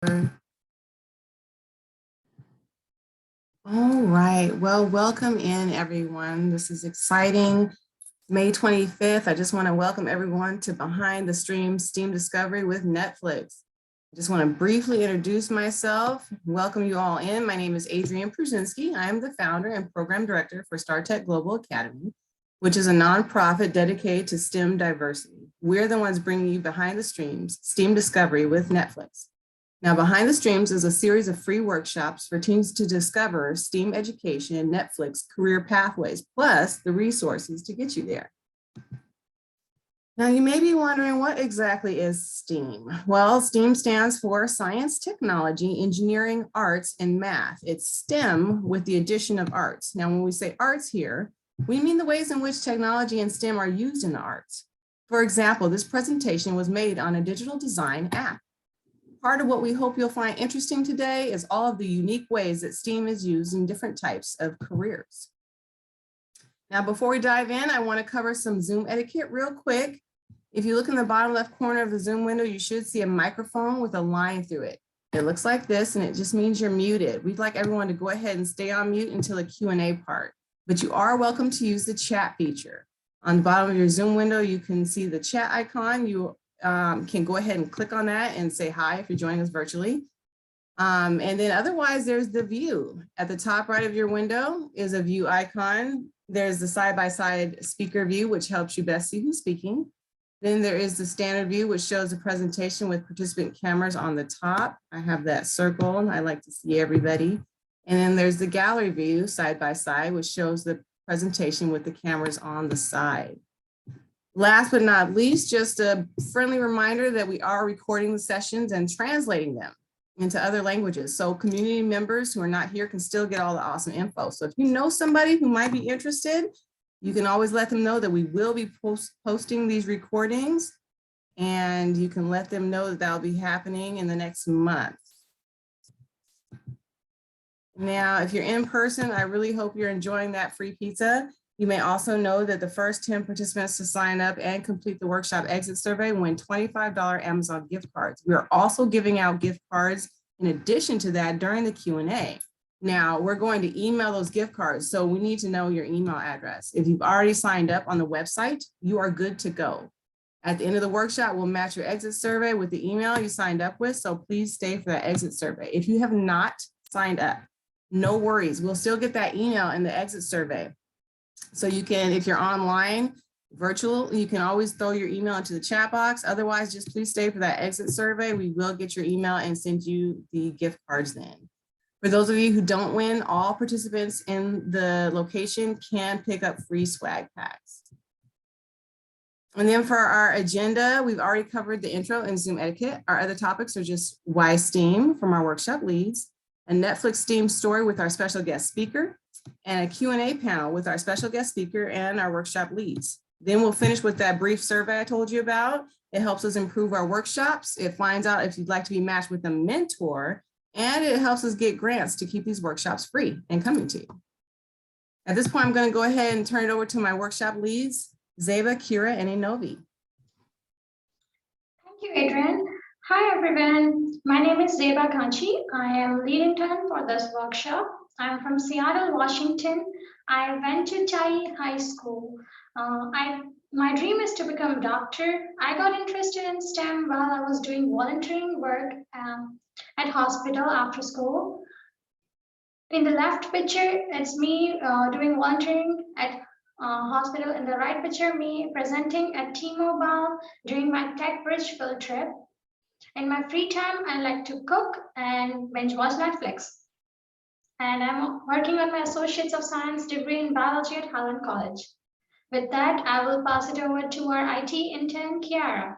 All right, well, welcome in everyone. This is exciting. May 25th, I just want to welcome everyone to Behind the Stream STEAM Discovery with Netflix. I just want to briefly introduce myself, welcome you all in. My name is Adrienne Pruszynski. I am the founder and program director for StarTech Global Academy, which is a nonprofit dedicated to STEM diversity. We're the ones bringing you Behind the Streams STEAM Discovery with Netflix. Now, Behind the Streams is a series of free workshops for teens to discover STEAM education and Netflix career pathways, plus the resources to get you there. Now, you may be wondering, what exactly is STEAM? Well, STEAM stands for science, technology, engineering, arts, and math. It's STEM with the addition of arts. Now, when we say arts here, we mean the ways in which technology and STEM are used in the arts. For example, this presentation was made on a digital design app. Part of what we hope you'll find interesting today is all of the unique ways that STEAM is used in different types of careers. Now, before we dive in, I want to cover some Zoom etiquette real quick. If you look in the bottom left corner of the Zoom window, you should see a microphone with a line through it. It looks like this, and it just means you're muted. We'd like everyone to go ahead and stay on mute until the Q&A part, but you are welcome to use the chat feature. On the bottom of your Zoom window, you can see the chat icon. You can go ahead and click on that and say hi if you're joining us virtually. And then otherwise, there's the view. At the top right of your window is a view icon. There's the side-by-side speaker view, which helps you best see who's speaking. Then there is the standard view, which shows the presentation with participant cameras on the top. I have that circled. I like to see everybody. And then there's the gallery view side-by-side, which shows the presentation with the cameras on the side. Last but not least, just a friendly reminder that we are recording the sessions and translating them into other languages. So community members who are not here can still get all the awesome info. So if you know somebody who might be interested, you can always let them know that we will be posting these recordings, and you can let them know that that'll be happening in the next month. Now, if you're in person, I really hope you're enjoying that free pizza. You may also know that the first 10 participants to sign up and complete the workshop exit survey win $25 Amazon gift cards. We are also giving out gift cards in addition to that during the Q&A. Now, we're going to email those gift cards, so we need to know your email address. If you've already signed up on the website, you are good to go. At the end of the workshop, we'll match your exit survey with the email you signed up with, so please stay for that exit survey. If you have not signed up, no worries. We'll still get that email in the exit survey. So you can, if you're online, virtual, you can always throw your email into the chat box. Otherwise, just please stay for that exit survey. We will get your email and send you the gift cards then. For those of you who don't win, all participants in the location can pick up free swag packs. And then for our agenda, we've already covered the intro and Zoom etiquette. Our other topics are just why STEAM from our workshop leads, a Netflix STEAM story with our special guest speaker, and a Q&A panel with our special guest speaker and our workshop leads. Then we'll finish with that brief survey I told you about. It helps us improve our workshops. It finds out if you'd like to be matched with a mentor, and it helps us get grants to keep these workshops free and coming to you. At this point, I'm going to go ahead and turn it over to my workshop leads, Zeba, Kira, and Inovi. Thank you, Adrienne. Hi, everyone. My name is Zeba Kanchi. I am lead intern for this workshop. I'm from Seattle, Washington. I went to Tai High School. My dream is to become a doctor. I got interested in STEM while I was doing volunteering work at hospital after school. In the left picture, it's me doing volunteering at hospital. In the right picture, me presenting at T-Mobile during my Tech Bridge field trip. In my free time, I like to cook and binge watch Netflix. And I'm working on my Associates of Science degree in biology at Harlan College. With that, I will pass it over to our IT intern, Kiara.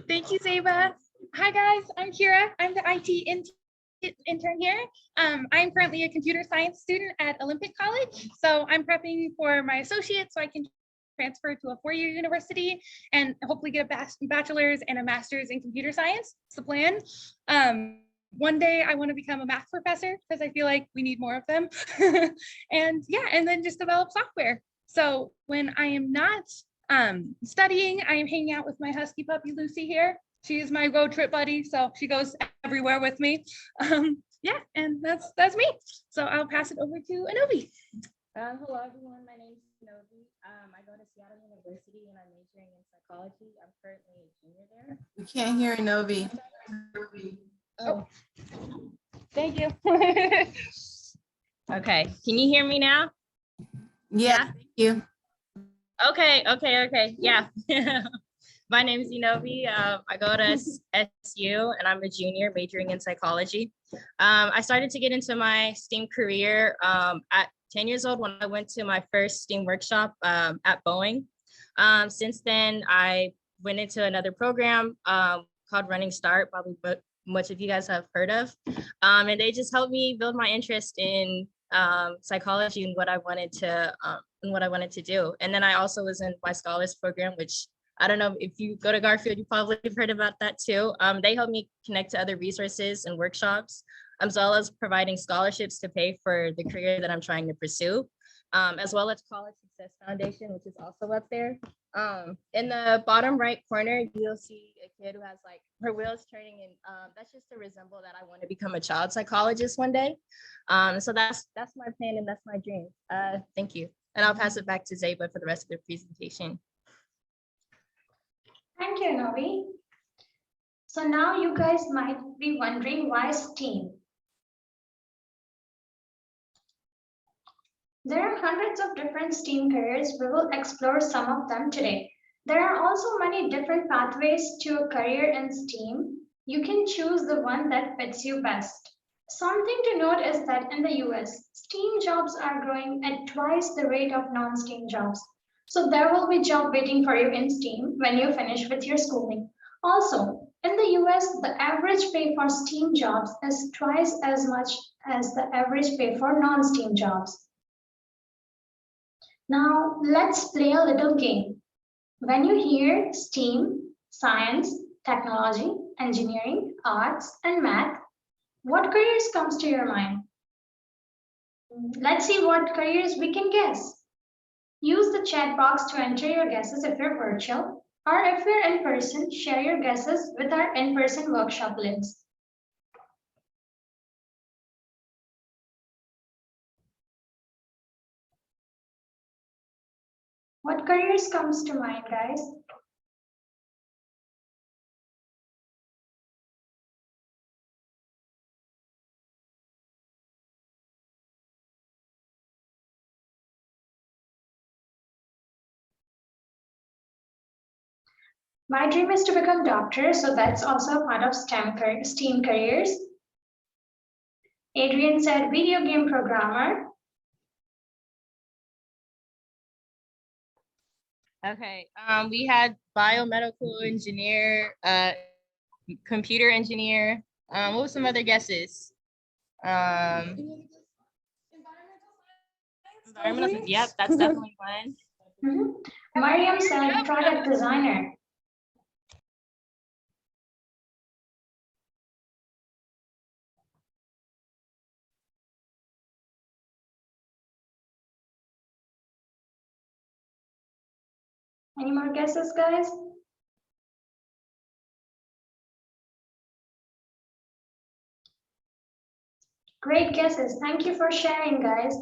Thank you, Zeba. Hi, guys. I'm Kira. I'm the IT intern here. I'm currently a computer science student at Olympic College. So I'm prepping for my associate so I can transfer to a four-year university and hopefully get a bachelor's and a master's in computer science. It's the plan. One day I want to become a math professor because I feel like we need more of them. And yeah, and then just develop software. So when I am not studying, I am hanging out with my husky puppy Lucy here. She's my road trip buddy, so she goes everywhere with me. Yeah, and that's me. So I'll pass it over to Anobi. Hello, everyone. My name is Novi. I go to Seattle University and I'm majoring in psychology. I'm currently a junior there. We can't hear Novi. Oh, thank you. Okay, can you hear me now? Yeah, thank you. Okay. Yeah. My name is Inovi. I go to SU and I'm a junior majoring in psychology. I started to get into my STEAM career at 10 years old when I went to my first STEAM workshop at Boeing. Since then, I went into another program called Running Start, probably much of you guys have heard of. And they just helped me build my interest in psychology and what I wanted to do. And then I also was in my scholars program, which I don't know if you go to Garfield, you probably have heard about that too. They helped me connect to other resources and workshops, as well as providing scholarships to pay for the career that I'm trying to pursue, as well as College Success Foundation, which is also up there. In the bottom right corner, you'll see a kid who has like her wheels turning, and that's just to resemble that I want to become a child psychologist one day. So that's my plan and that's my dream. Thank you. And I'll pass it back to Zeba for the rest of the presentation. Thank you, Novi. So now you guys might be wondering why STEAM? There are hundreds of different STEAM careers. We will explore some of them today. There are also many different pathways to a career in STEAM. You can choose the one that fits you best. Something to note is that in the US, STEAM jobs are growing at twice the rate of non-STEAM jobs. So there will be a job waiting for you in STEAM when you finish with your schooling. Also, in the US, the average pay for STEAM jobs is twice as much as the average pay for non-STEAM jobs. Now, let's play a little game. When you hear STEAM, science, technology, engineering, arts, and math, what careers comes to your mind? Let's see what careers we can guess. Use the chat box to enter your guesses if you're virtual, or if you're in person, share your guesses with our in-person workshop links. What careers comes to mind, guys? My dream is to become a doctor, so that's also a part of STEAM careers. Adrian said video game programmer. Okay, we had biomedical engineer, computer engineer. What were some other guesses? Environmental, yep, that's definitely one. Mariam said product designer. Any more guesses, guys? Great guesses. Thank you for sharing, guys.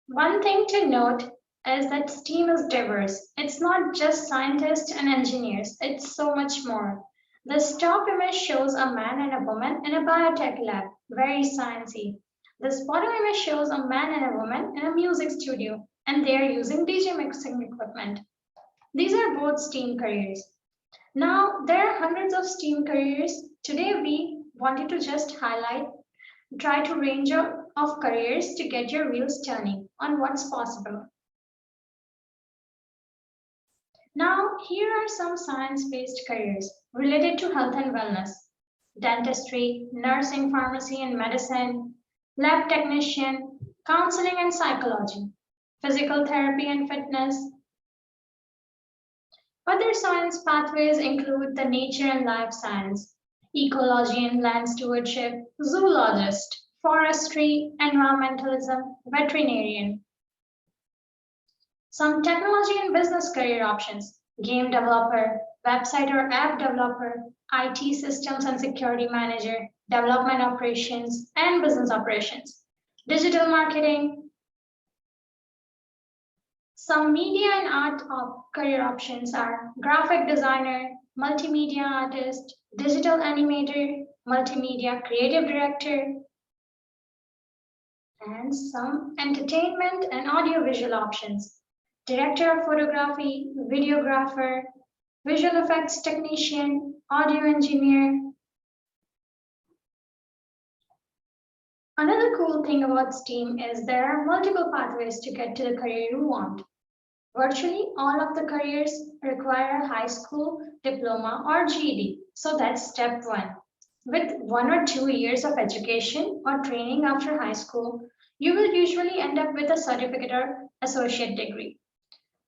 One thing to note is that STEAM is diverse. It's not just scientists and engineers, it's so much more. This top image shows a man and a woman in a biotech lab, very sciencey. This bottom image shows a man and a woman in a music studio, and they are using DJ mixing equipment. These are both STEAM careers. Now, there are hundreds of STEAM careers. Today, we wanted to just try to range of careers to get your wheels turning on what's possible. Now, here are some science-based careers related to health and wellness: dentistry, nursing, pharmacy and medicine, lab technician, counseling and psychology, physical therapy and fitness. Other science pathways include the nature and life science, ecology and land stewardship, zoologist, forestry, environmentalism, veterinarian. Some technology and business career options: game developer, website or app developer, IT systems and security manager, development operations, and business operations, digital marketing. Some media and art career options are graphic designer, multimedia artist, digital animator, multimedia creative director, and some entertainment and audiovisual options. Director of photography, videographer, visual effects technician, audio engineer. Another cool thing about STEAM is there are multiple pathways to get to the career you want. Virtually all of the careers require a high school diploma or GED, so that's step one. With 1 or 2 years of education or training after high school, you will usually end up with a certificate or associate degree.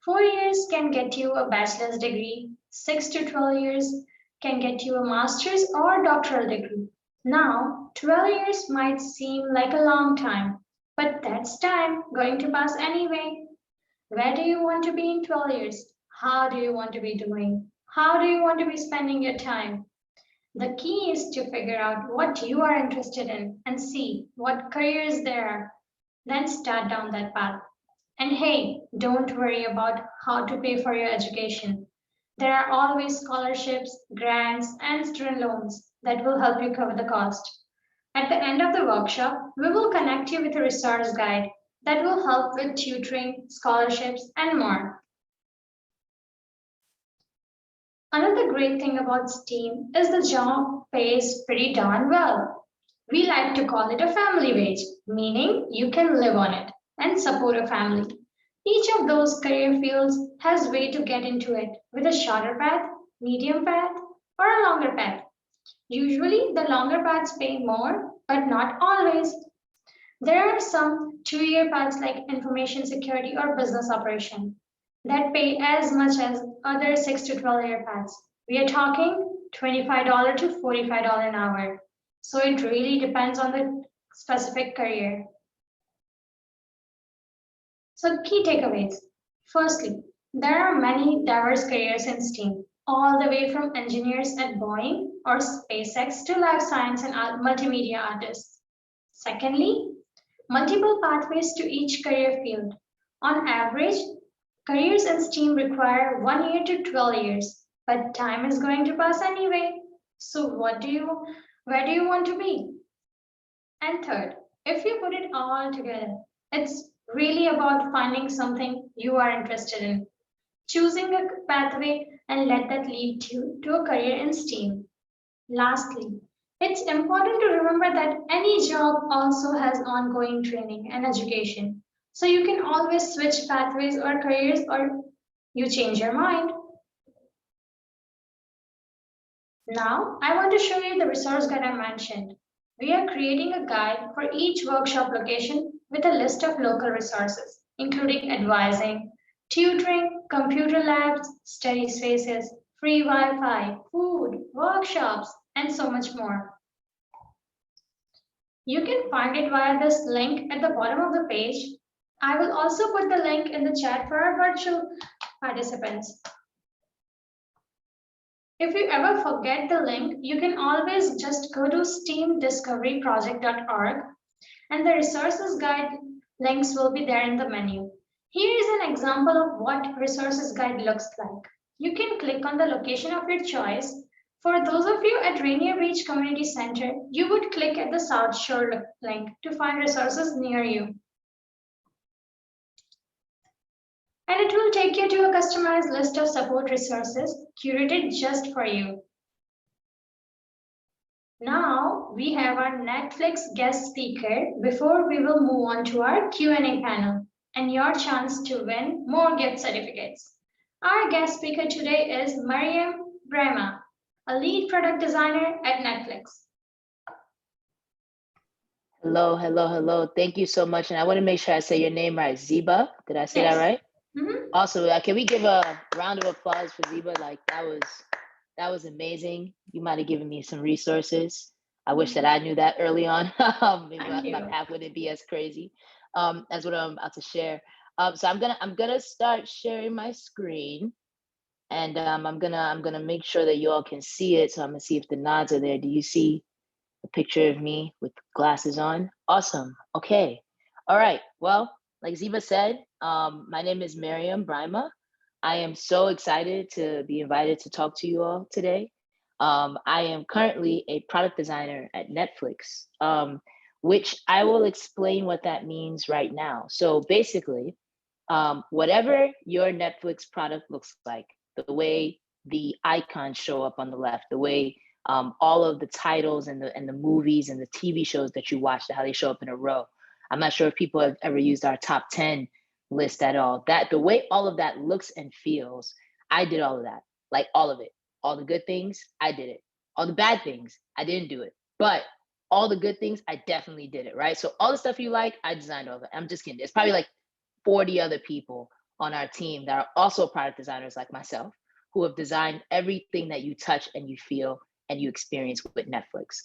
4 years can get you a bachelor's degree, 6 to 12 years can get you a master's or doctoral degree. Now, 12 years might seem like a long time, but that's time going to pass anyway. Where do you want to be in 12 years? How do you want to be doing? How do you want to be spending your time? The key is to figure out what you are interested in and see what careers there are. Then start down that path. And hey, don't worry about how to pay for your education. There are always scholarships, grants, and student loans that will help you cover the cost. At the end of the workshop, we will connect you with a resource guide that will help with tutoring, scholarships, and more. Another great thing about STEAM is the job pays pretty darn well. We like to call it a family wage, meaning you can live on it and support a family. Each of those career fields has a way to get into it with a shorter path, medium path, or a longer path. Usually, the longer paths pay more, but not always. There are some 2-year paths like information security or business operation that pay as much as other 6 to 12-year paths. We are talking $25 to $45 an hour. So it really depends on the specific career. So key takeaways. Firstly, there are many diverse careers in STEAM, all the way from engineers at Boeing or SpaceX to life science and multimedia artists. Secondly, multiple pathways to each career field. On average, careers in STEAM require 1 year to 12 years, but time is going to pass anyway. So where do you want to be? And third, if you put it all together, it's really about finding something you are interested in, choosing a pathway and let that lead you to a career in STEAM. Lastly, it's important to remember that any job also has ongoing training and education. So you can always switch pathways or careers or you change your mind. Now, I want to show you the resource guide I mentioned. We are creating a guide for each workshop location with a list of local resources, including advising, tutoring, computer labs, study spaces, free Wi-Fi, food, workshops, and so much more. You can find it via this link at the bottom of the page. I will also put the link in the chat for our virtual participants. If you ever forget the link, you can always just go to steamdiscoveryproject.org and the resources guide links will be there in the menu. Here is an example of what resources guide looks like. You can click on the location of your choice. For those of you at Rainier Beach Community Center, you would click at the South Shore link to find resources near you. And it will take you to a customized list of support resources curated just for you. Now we have our Netflix guest speaker before we will move on to our Q&A panel and your chance to win more gift certificates. Our guest speaker today is Mariam Brema, a lead product designer at Netflix. Hello, hello, hello. Thank you so much. And I want to make sure I say your name right. Ziba, did I say that right? Awesome. Can we give a round of applause for Ziba? Like that was amazing. You might have given me some resources. I wish that I knew that early on. Maybe my path wouldn't be as crazy as what I'm about to share. So I'm gonna start sharing my screen. And I'm gonna make sure that you all can see it. So I'm gonna see if the nods are there. Do you see a picture of me with glasses on? Awesome. Okay. All right. Well, like Ziba said, my name is Miriam Brima. I am so excited to be invited to talk to you all today. I am currently a product designer at Netflix, which I will explain what that means right now. So basically, whatever your Netflix product looks like, the way the icons show up on the left, the way all of the titles and the movies and the TV shows that you watch, how they show up in a row. I'm not sure if people have ever used our top 10 list at all. That the way all of that looks and feels, I did all of that, like all of it. All the good things, I did it. All the bad things, I didn't do it. But all the good things, I definitely did it, right? So all the stuff you like, I designed all of it. I'm just kidding. It's probably like 40 other people on our team that are also product designers like myself, who have designed everything that you touch and you feel and you experience with Netflix.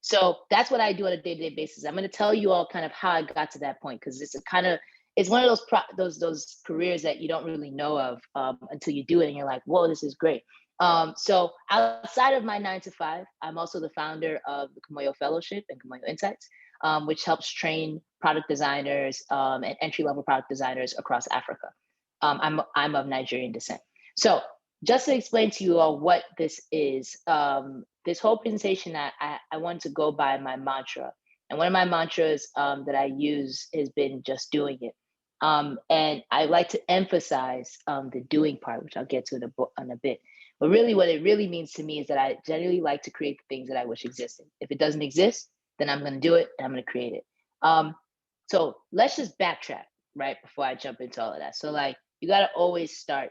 So that's what I do on a day-to-day basis. I'm going to tell you all kind of how I got to that point, because it's one of those careers that you don't really know of until you do it and you're like, whoa, this is great. So outside of my 9 to 5, I'm also the founder of the Kamoyo Fellowship and Kamoyo Insights, which helps train product designers and entry-level product designers across Africa. I'm of Nigerian descent. So just to explain to you all what this is, this whole presentation, I want to go by my mantra. And one of my mantras that I use has been just doing it. And I like to emphasize the doing part, which I'll get to in a bit. But really what it really means to me is that I generally like to create the things that I wish existed. If it doesn't exist, then I'm going to do it and I'm going to create it. So let's just backtrack, right, before I jump into all of that. So like, you got to always start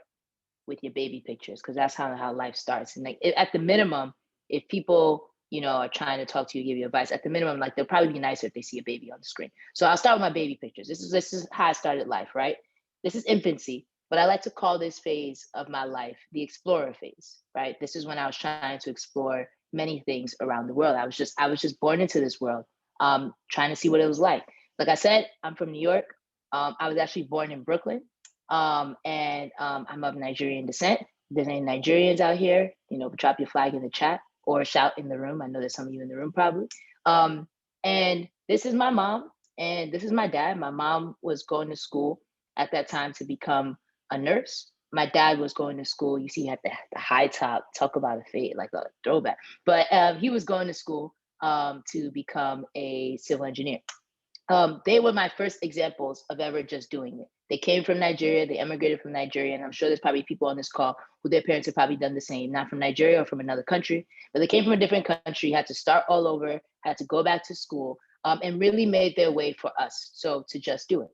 with your baby pictures, because that's how life starts. And like, at the minimum, if people, are trying to talk to you, give you advice, at the minimum, like, they'll probably be nicer if they see a baby on the screen. So I'll start with my baby pictures. This is how I started life, right? This is infancy, but I like to call this phase of my life the explorer phase, right? This is when I was trying to explore many things around the world. I was just born into this world, trying to see what it was like. Like I said, I'm from New York. I was actually born in Brooklyn, and I'm of Nigerian descent. If there's any Nigerians out here, drop your flag in the chat or shout in the room. I know there's some of you in the room probably. And this is my mom and this is my dad. My mom was going to school at that time to become a nurse. My dad was going to school. You see, he had the high top, talk about a fade, like a throwback. But he was going to school to become a civil engineer. They were my first examples of ever just doing it. They came from Nigeria, they immigrated from Nigeria, and I'm sure there's probably people on this call who their parents have probably done the same, not from Nigeria or from another country, but they came from a different country, had to start all over, had to go back to school, and really made their way for us, so to just do it.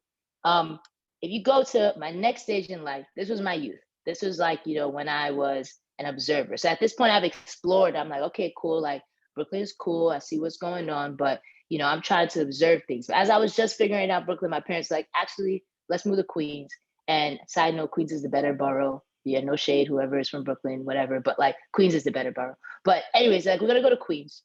If you go to my next stage in life, this was my youth. This was like, when I was an observer. So at this point I've explored, I'm like, okay, cool, like Brooklyn is cool, I see what's going on, but I'm trying to observe things. But as I was just figuring out Brooklyn, my parents were like, actually, let's move to Queens. And side note, Queens is the better borough. Yeah, no shade, whoever is from Brooklyn, whatever. But like, Queens is the better borough. But anyways, like, we're gonna go to Queens.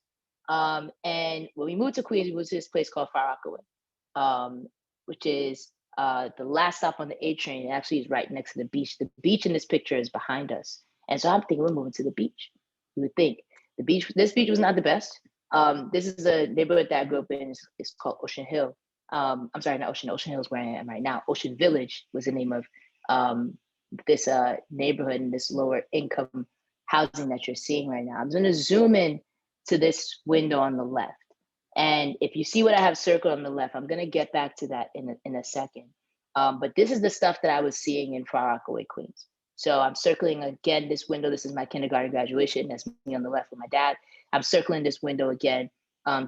And when we moved to Queens, we moved to this place called Far Rockaway, which is the last stop on the A train. It actually is right next to the beach. The beach in this picture is behind us. And so I'm thinking we're moving to the beach. You would think this beach was not the best. This is a neighborhood that I grew up in. It's called Ocean Hill. I'm sorry, not Ocean. Ocean Hill is where I am right now. Ocean Village was the name of this neighborhood and this lower income housing that you're seeing right now. I'm going to zoom in to this window on the left. And if you see what I have circled on the left, I'm going to get back to that in a second. But this is the stuff that I was seeing in Far Rockaway, Queens. So I'm circling again this window. This is my kindergarten graduation. That's me on the left with my dad. I'm circling this window again.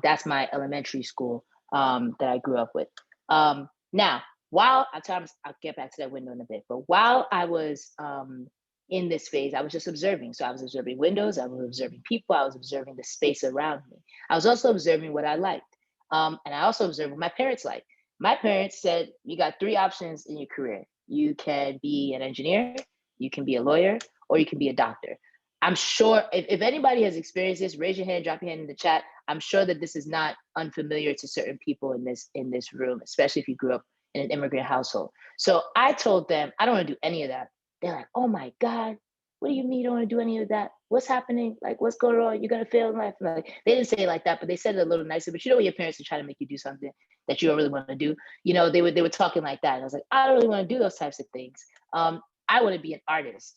That's my elementary school that I grew up with. Now, I'll get back to that window in a bit, but while I was in this phase, I was just observing. So I was observing windows, I was observing people, I was observing the space around me. I was also observing what I liked. And I also observed what my parents liked. My parents said, you got 3 options in your career. You can be an engineer, you can be a lawyer, or you can be a doctor. I'm sure if anybody has experienced this, raise your hand, drop your hand in the chat. I'm sure that this is not unfamiliar to certain people in this room, especially if you grew up in an immigrant household. So I told them, I don't want to do any of that. They're like, oh my God, what do you mean you don't want to do any of that? What's happening? Like, what's going on? You're going to fail in life. Like, they didn't say it like that, but they said it a little nicer. But you know, when your parents are trying to make you do something that you don't really want to do, you know, they were talking like that. And I was like, I don't really want to do those types of things. I want to be an artist.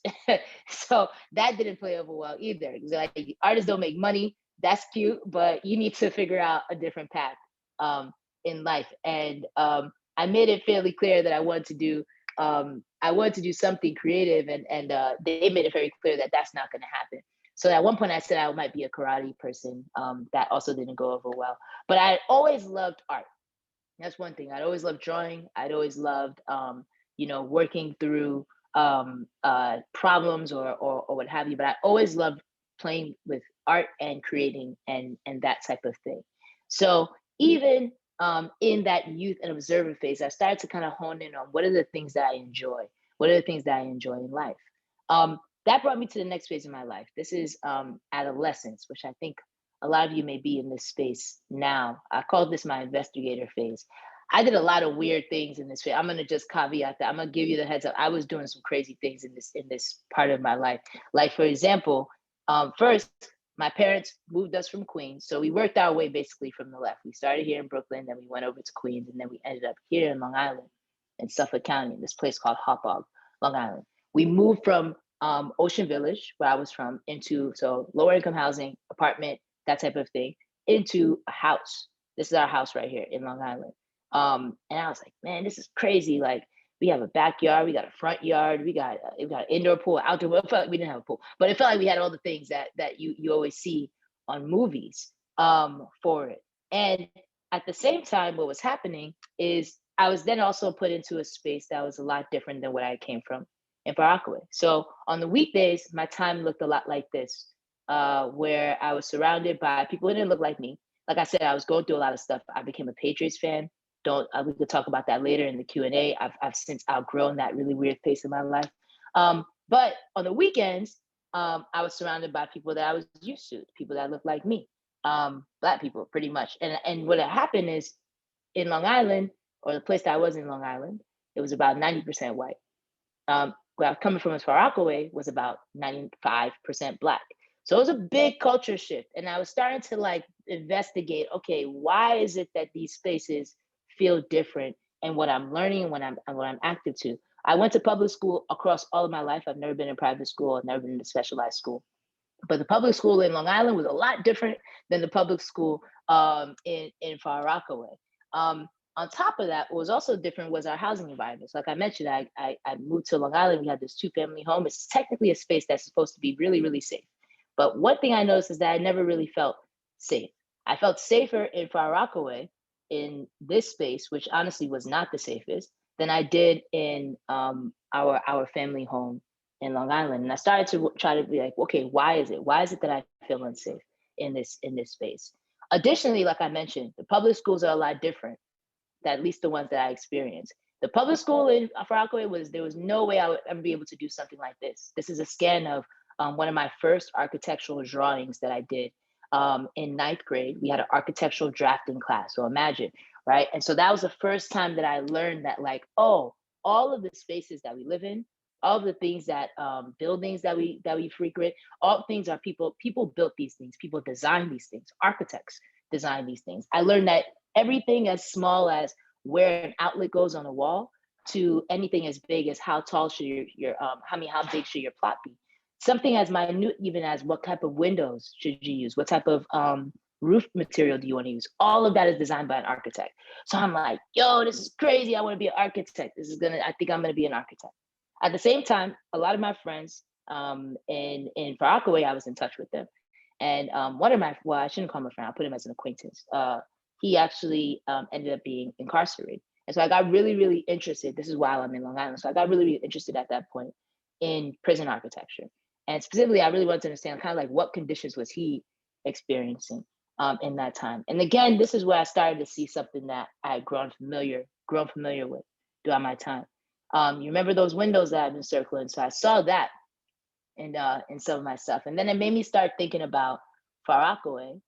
So that didn't play over well either. Like, artists don't make money. That's cute, but you need to figure out a different path in life. And I made it fairly clear that I wanted to do something creative, and they made it very clear that that's not going to happen. So at one point I said I might be a karate person. That also didn't go over well. But I always loved art. That's one thing. I'd always loved drawing. I'd always loved, working through problems or what have you. But I always loved playing with art and creating and that type of thing. So even in that youth and observer phase, I started to kind of hone in on what are the things that I enjoy. What are the things that I enjoy in life? That brought me to the next phase of my life. This is adolescence, which I think a lot of you may be in this space now. I call this my investigator phase. I did a lot of weird things in this phase. I'm gonna just caveat that. I'm gonna give you the heads up. I was doing some crazy things in this part of my life. Like, for example, first, my parents moved us from Queens. So we worked our way basically from the left. We started here in Brooklyn, then we went over to Queens, and then we ended up here in Long Island, in Suffolk County, in this place called Hauppauge, Long Island. We moved from Ocean Village, where I was from, into lower income housing, apartment, that type of thing, into a house. This is our house right here in Long Island. And I was like, man, this is crazy. Like, we have a backyard, we got a front yard, we got an indoor pool, outdoor pool. It felt like we didn't have a pool, but it felt like we had all the things that you always see on movies for it. And at the same time, what was happening is I was then also put into a space that was a lot different than what I came from in Far Rockaway. So on the weekdays, my time looked a lot like this, where I was surrounded by people who didn't look like me. Like I said, I was going through a lot of stuff. I became a Patriots fan. We could talk about that later in the Q&A. I've since outgrown that really weird phase of my life. But on the weekends, I was surrounded by people that I was used to, people that looked like me, Black people, pretty much. And what had happened is, in Long Island, or the place that I was in Long Island, it was about 90% white. Where I was coming from as Far Rockaway was about 95% Black. So it was a big culture shift. And I was starting to investigate, okay, why is it that these spaces feel different, and what I'm learning and what I'm active to. I went to public school across all of my life. I've never been in private school. I've never been in a specialized school. But the public school in Long Island was a lot different than the public school in Far Rockaway. On top of that, what was also different was our housing environment. So like I mentioned, I moved to Long Island. We had this 2-family home. It's technically a space that's supposed to be really, really safe. But one thing I noticed is that I never really felt safe. I felt safer in Far Rockaway, in this space, which honestly was not the safest, than I did in our family home in Long Island. And I started to try to be like, okay, why is it? Why is it that I feel unsafe in this space? Additionally, like I mentioned, the public schools are a lot different, at least the ones that I experienced. The public school in Far Rockaway there was no way I would ever be able to do something like this. This is a scan of one of my first architectural drawings that I did. In 9th grade, we had an architectural drafting class. So imagine, right? And so that was the first time that I learned that, like, oh, all of the spaces that we live in, all of the things that buildings that we frequent, all things are people built these things, people design these things, architects design these things. I learned that everything as small as where an outlet goes on a wall to anything as big as how tall should how big should your plot be. Something as minute even as what type of windows should you use, what type of roof material do you want to use? All of that is designed by an architect. So I'm like, yo, this is crazy. I want to be an architect. I think I'm gonna be an architect. At the same time, a lot of my friends in Far Rockaway, I was in touch with them. And one of I shouldn't call him a friend, I'll put him as an acquaintance. He actually ended up being incarcerated. And so I got really, really interested. This is while I'm in Long Island. So I got really, really interested at that point in prison architecture. And specifically, I really wanted to understand kind of like what conditions was he experiencing in that time. And again, this is where I started to see something that I had grown familiar with throughout my time. You remember those windows that I've been circling? So I saw that in some of my stuff. And then it made me start thinking about Far Rockaway.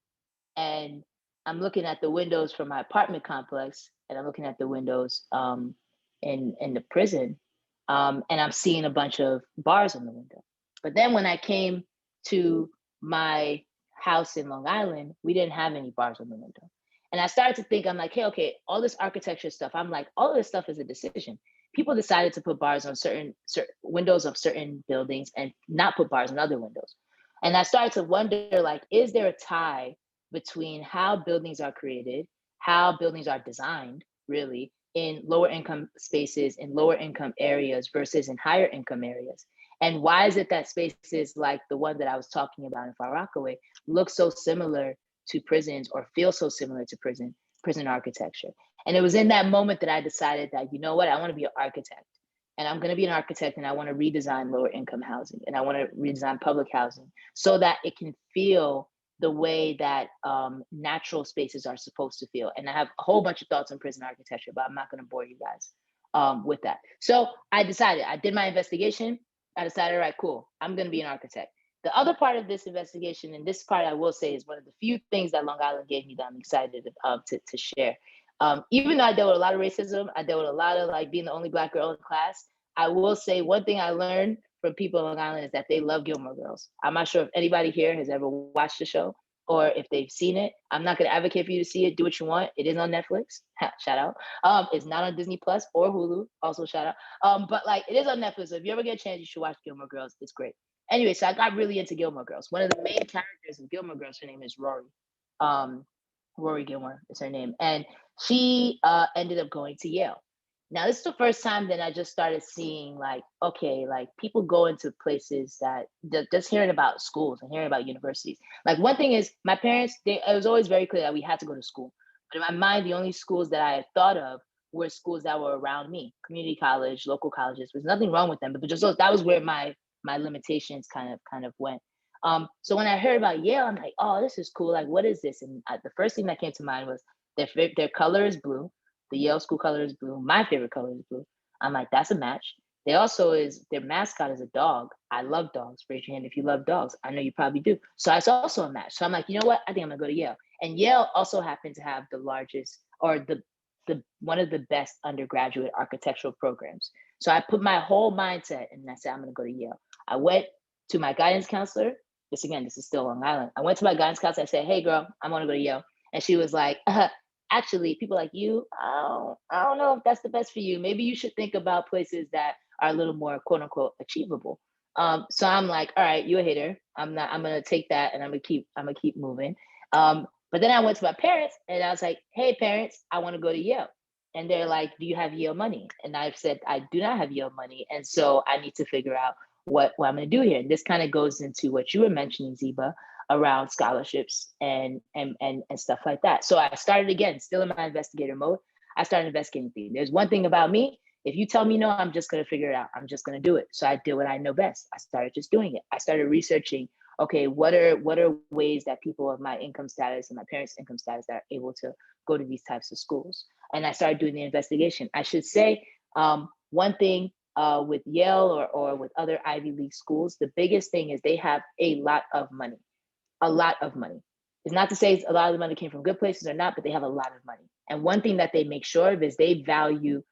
And I'm looking at the windows from my apartment complex, and I'm looking at the windows in the prison. And I'm seeing a bunch of bars on the window. But then when I came to my house in Long Island, we didn't have any bars on the window. And I started to think, I'm like, hey, okay, all this architecture stuff, I'm like, all of this stuff is a decision. People decided to put bars on certain windows of certain buildings and not put bars on other windows. And I started to wonder, like, is there a tie between how buildings are created, how buildings are designed, really, in lower income spaces, in lower income areas versus in higher income areas? And why is it that spaces like the one that I was talking about in Far Rockaway look so similar to prisons or feel so similar to prison architecture? And it was in that moment that I decided that, you know what, I want to be an architect. And I'm going to be an architect, and I want to redesign lower income housing, and I want to redesign public housing so that it can feel the way that natural spaces are supposed to feel. And I have a whole bunch of thoughts on prison architecture, but I'm not going to bore you guys with that. So I decided, I did my investigation. I decided, all right, cool, I'm going to be an architect. The other part of this investigation, and this part I will say is one of the few things that Long Island gave me that I'm excited to share. Even though I dealt with a lot of racism, I dealt with a lot of like being the only Black girl in class, I will say one thing I learned from people on Long Island is that they love Gilmore Girls. I'm not sure if anybody here has ever watched the show or if they've seen it. I'm not going to advocate for you to see it. Do what you want. It is on Netflix. Shout out. It's not on Disney Plus or Hulu. Also shout out. But like, it is on Netflix. So if you ever get a chance, you should watch Gilmore Girls. It's great. Anyway, so I got really into Gilmore Girls. One of the main characters of Gilmore Girls, her name is Rory. Rory Gilmore is her name. And she ended up going to Yale. Now, this is the first time that I just started seeing like, okay, like people go into places that just hearing about schools and hearing about universities. Like one thing is my parents, it was always very clear that we had to go to school. But in my mind, the only schools that I had thought of were schools that were around me, community college, local colleges. There's nothing wrong with them, but just that was where my limitations kind of went. So when I heard about Yale, I'm like, oh, this is cool. Like, what is this? And the first thing that came to mind was their color is blue. The Yale school color is blue. My favorite color is blue. I'm like, that's a match. They also their mascot is a dog. I love dogs. Raise your hand if you love dogs. I know you probably do. So it's also a match. So I'm like, you know what? I think I'm gonna go to Yale. And Yale also happened to have the largest or the one of the best undergraduate architectural programs. So I put my whole mindset and I said, I'm gonna go to Yale. I went to my guidance counselor. This is still Long Island. I went to my guidance counselor. I said, hey girl, I want to go to Yale. And she was like, actually, people like you, I don't know if that's the best for you. Maybe you should think about places that are a little more quote unquote achievable. So I'm like, all right, you're a hitter. I'm gonna take that and I'm gonna keep moving. But then I went to my parents and I was like, hey parents, I want to go to Yale. And they're like, do you have Yale money? And I've said, I do not have Yale money. And so I need to figure out what I'm gonna do here. And this kind of goes into what you were mentioning, Ziba, around scholarships and stuff like that. So I started again, still in my investigator mode. I started investigating. There's one thing about me, if you tell me no, I'm just gonna figure it out. I'm just gonna do it. So I did what I know best. I started just doing it. I started researching, okay, what are ways that people of my income status and my parents' income status are able to go to these types of schools? And I started doing the investigation. I should say one thing with Yale or with other Ivy League schools, the biggest thing is they have a lot of money. A lot of money. It's not to say a lot of the money came from good places or not, but they have a lot of money. And one thing that they make sure of is they value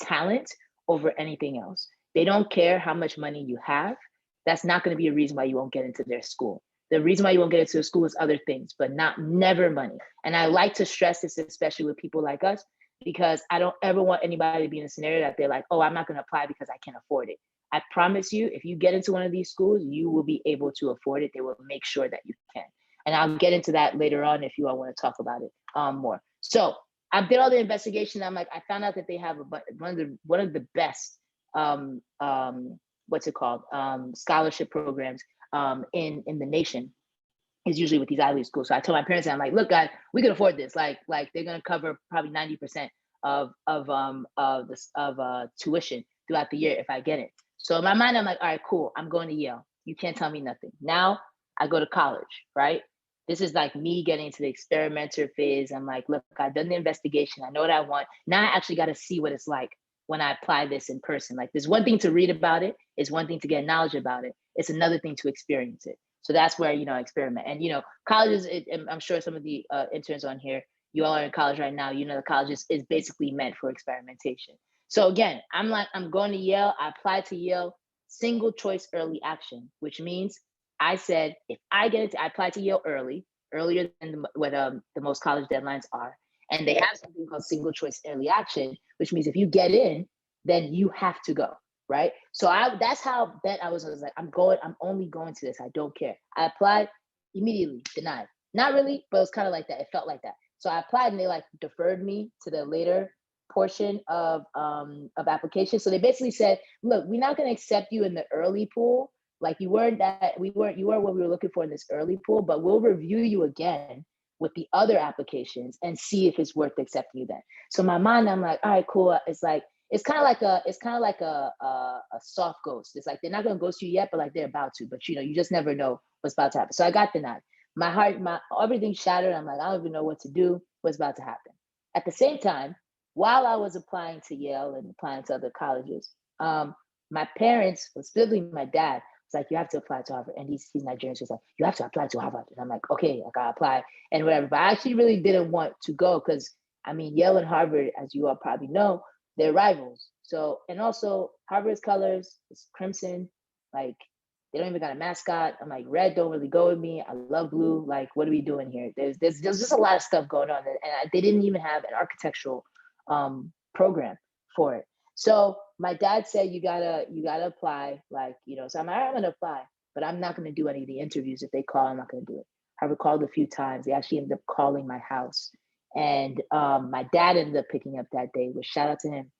talent over anything else. They don't care how much money you have. That's not going to be a reason why you won't get into their school. The reason why you won't get into a school is other things, but never money. And I like to stress this, especially with people like us, because I don't ever want anybody to be in a scenario that they're like, oh, I'm not going to apply because I can't afford it. I promise you, if you get into one of these schools, you will be able to afford it. They will make sure that you can. And I'll get into that later on if you all want to talk about it more. So I did all the investigation. I'm like, I found out that they have one of the best, scholarship programs in the nation is usually with these Ivy League schools. So I told my parents, I'm like, look, guys, we can afford this. Like they're gonna cover probably 90% of tuition throughout the year if I get it. So in my mind, I'm like, all right, cool. I'm going to Yale. You can't tell me nothing. Now I go to college, right? This is like me getting into the experimenter phase. I'm like, look, I've done the investigation. I know what I want. Now I actually got to see what it's like when I apply this in person. Like there's one thing to read about it. It's one thing to get knowledge about it. It's another thing to experience it. So that's where, I experiment. And, colleges, I'm sure some of the interns on here, you all are in college right now. The college is basically meant for experimentation. So again, I'm going to Yale. I applied to Yale. single choice early action, which means I said, if I get it, I applied to Yale earlier than what the most college deadlines are. And they have something called single choice early action, which means if you get in, then you have to go, right? So that's how bent I was like, I'm only going to this. I don't care. I applied immediately, denied. Not really, but it was kind of like that. It felt like that. So I applied and they like deferred me to the later portion of application. So they basically said, look, we're not going to accept you in the early pool. Like you weren't what we were looking for in this early pool, but we'll review you again with the other applications and see if it's worth accepting you then. So in my mind, I'm like, all right, cool. It's kind of like a soft ghost. It's like they're not gonna ghost you yet, but like they're about to. But you just never know what's about to happen. So I got denied. My heart, everything shattered. I'm like, I don't even know what to do. What's about to happen? At the same time, while I was applying to Yale and applying to other colleges, my parents, specifically my dad, was like, you have to apply to Harvard. And he's Nigerian, so he's like, you have to apply to Harvard. And I'm like, okay, I gotta apply and whatever. But I actually really didn't want to go because I mean, Yale and Harvard, as you all probably know, they're rivals. So, and also Harvard's colors is crimson. Like they don't even got a mascot. I'm like, red don't really go with me. I love blue. Like, what are we doing here? There's just a lot of stuff going on, and they didn't even have an architectural program for it. So my dad said, you gotta apply. Like, so I'm like, I'm gonna apply, but I'm not gonna do any of the interviews. If they call, I'm not gonna do it. Harvard called a few times. They actually ended up calling my house. And my dad ended up picking up that day, which shout out to him.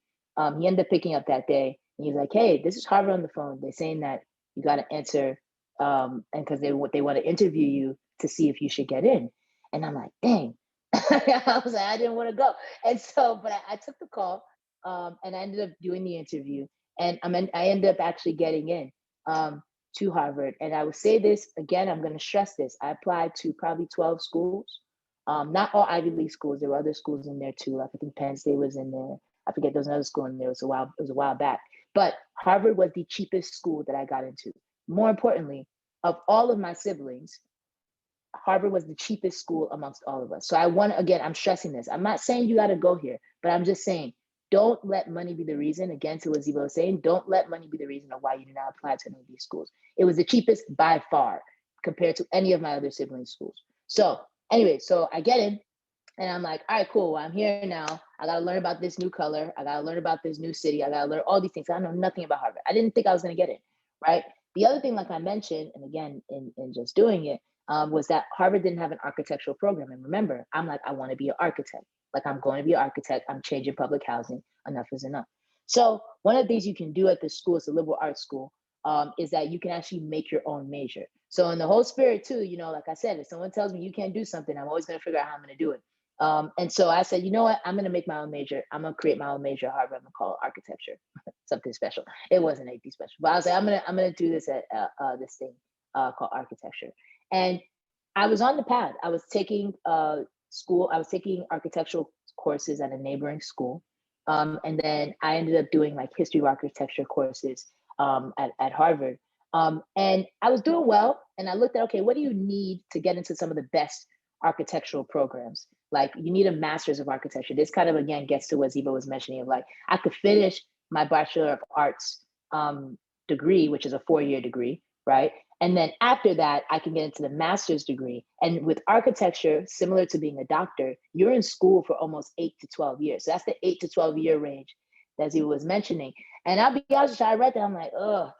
He ended up picking up that day and he's like, hey, this is Harvard on the phone. They're saying that you got to answer and because they want to interview you to see if you should get in. And I'm like, dang. I was like, I didn't want to go. And so, but I took the call and I ended up doing the interview. And I ended up actually getting in to Harvard. And I would say this again, I'm going to stress this. I applied to probably 12 schools. Not all Ivy League schools. There were other schools in there too. Like I think Penn State was in there. I forget, there was another school in there. It was a while back. But Harvard was the cheapest school that I got into. More importantly, of all of my siblings, Harvard was the cheapest school amongst all of us. So I'm stressing this. I'm not saying you got to go here, but I'm just saying, don't let money be the reason. Again, to what Ziba was saying, don't let money be the reason of why you did not apply to any of these schools. It was the cheapest by far compared to any of my other siblings' schools. So anyway, so I get in and I'm like, all right, cool. Well, I'm here now. I got to learn about this new color. I got to learn about this new city. I got to learn all these things. I know nothing about Harvard. I didn't think I was going to get it, right? The other thing, like I mentioned, and again, in just doing it, was that Harvard didn't have an architectural program. And remember, I'm like, I want to be an architect. Like I'm going to be an architect. I'm changing public housing. Enough is enough. So one of the things you can do at the school, it's a liberal arts school, is that you can actually make your own major. So in the whole spirit too, like I said, if someone tells me you can't do something, I'm always going to figure out how I'm going to do it. And so I said, you know what? I'm going to make my own major. I'm going to create my own major at Harvard. I'm going to call it architecture, something special. It wasn't anything special, but I was like, I'm going to do this at this thing called architecture. And I was on the path. I was taking architectural courses at a neighboring school. And then I ended up doing like history of architecture courses at Harvard. And I was doing well. And I looked at, okay, what do you need to get into some of the best architectural programs? Like you need a master's of architecture. This kind of, again, gets to what Ziba was mentioning of like, I could finish my Bachelor of Arts degree, which is a 4-year degree, right? And then after that, I can get into the master's degree. And with architecture, similar to being a doctor, you're in school for almost 8 to 12 years. So that's the 8 to 12 year range that Ziba was mentioning. And I'll be honest with you, I read that, I'm like, oh,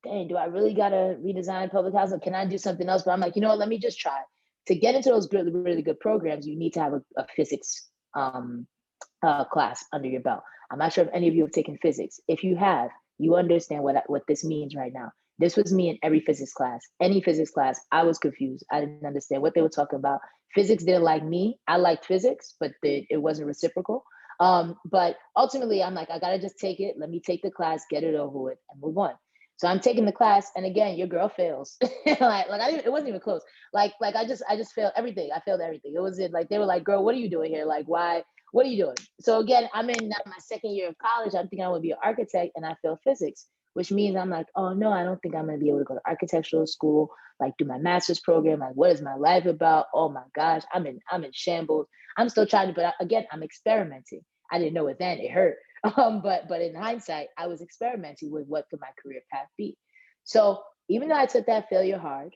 dang, do I really gotta redesign public housing? Can I do something else? But I'm like, you know what, let me just try. To get into those really, really good programs, you need to have a physics class under your belt. I'm not sure if any of you have taken physics. If you have, you understand what this means right now. This was me in every physics class. Any physics class, I was confused. I didn't understand what they were talking about. Physics didn't like me. I liked physics, but it wasn't reciprocal. But ultimately, I'm like, I gotta just take it. Let me take the class, get it over with, and move on. So I'm taking the class, and again, your girl fails. it wasn't even close. Like I just failed everything. I failed everything. It was like they were like, girl, what are you doing here? Like, why? What are you doing? So again, I'm in my second year of college. I'm thinking I would be an architect, and I failed physics, which means I'm like, oh no, I don't think I'm gonna be able to go to architectural school, like do my master's program. Like, what is my life about? Oh my gosh, I'm in shambles. I'm still trying to, but again, I'm experimenting. I didn't know it then. It hurt. But in hindsight, I was experimenting with what could my career path be. So even though I took that failure hard,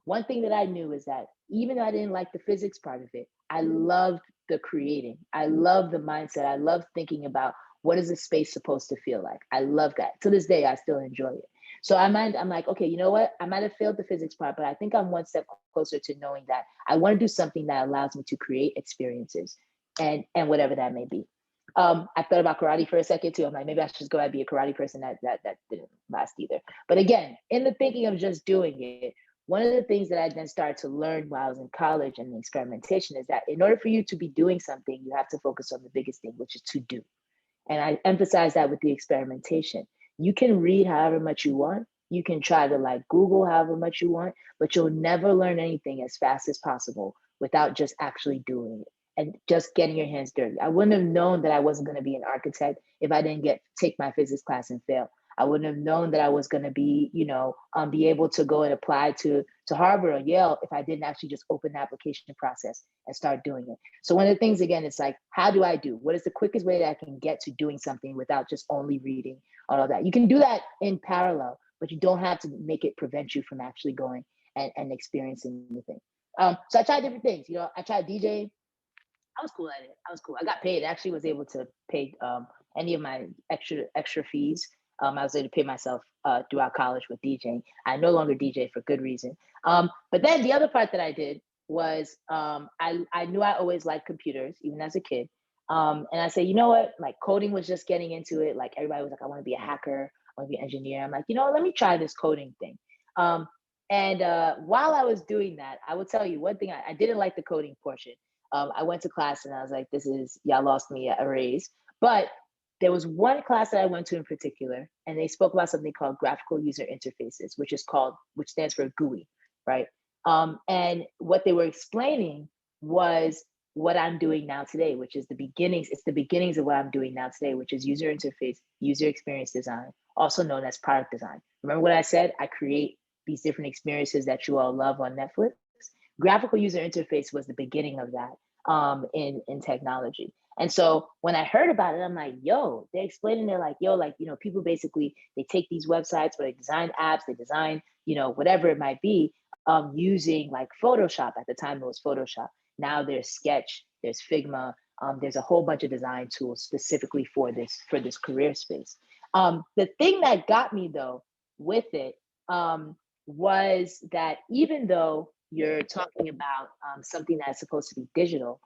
one thing that I knew is that even though I didn't like the physics part of it, I loved the creating. I love the mindset. I love thinking about what is a space supposed to feel like. I love that. To this day, I still enjoy it. So I'm like, okay, you know what? I might have failed the physics part, but I think I'm one step closer to knowing that I want to do something that allows me to create experiences and whatever that may be. I thought about karate for a second too. I'm like, maybe I should just go and be a karate person. That didn't last either. But again, in the thinking of just doing it, one of the things that I then started to learn while I was in college and the experimentation is that in order for you to be doing something, you have to focus on the biggest thing, which is to do. And I emphasize that with the experimentation. You can read however much you want. You can try to like Google however much you want, but you'll never learn anything as fast as possible without just actually doing it and just getting your hands dirty. I wouldn't have known that I wasn't going to be an architect if I didn't take my physics class and fail. I wouldn't have known that I was going to be, be able to go and apply to Harvard or Yale if I didn't actually just open the application process and start doing it. So one of the things, again, it's like, how do I do? What is the quickest way that I can get to doing something without just only reading all of that? You can do that in parallel, but you don't have to make it prevent you from actually going and experiencing anything. So I tried different things. I tried DJing. I was cool at it. I got paid. I actually was able to pay any of my extra fees. I was able to pay myself throughout college with DJing. I no longer DJ for good reason. But then the other part that I did was I knew I always liked computers, even as a kid. And I said, you know what? Like coding was just getting into it. Like everybody was like, I want to be a hacker. I want to be an engineer. I'm like, let me try this coding thing. And while I was doing that, I will tell you one thing. I didn't like the coding portion. I went to class and I was like, y'all lost me at a raise. But there was one class that I went to in particular, and they spoke about something called Graphical User Interfaces, which stands for GUI, right? And what they were explaining was what I'm doing now today, which is the beginnings. It's the beginnings of what I'm doing now today, which is user interface, user experience design, also known as product design. Remember what I said? I create these different experiences that you all love on Netflix. Graphical user interface was the beginning of that in technology. And so when I heard about it, I'm like, yo, they're explaining, they're like, yo, like, people basically, they take these websites where they design apps, they design, whatever it might be, using like Photoshop. At the time it was Photoshop. Now there's Sketch, there's Figma, there's a whole bunch of design tools specifically for this career space. The thing that got me though with it was that even though you're talking about something that's supposed to be digital,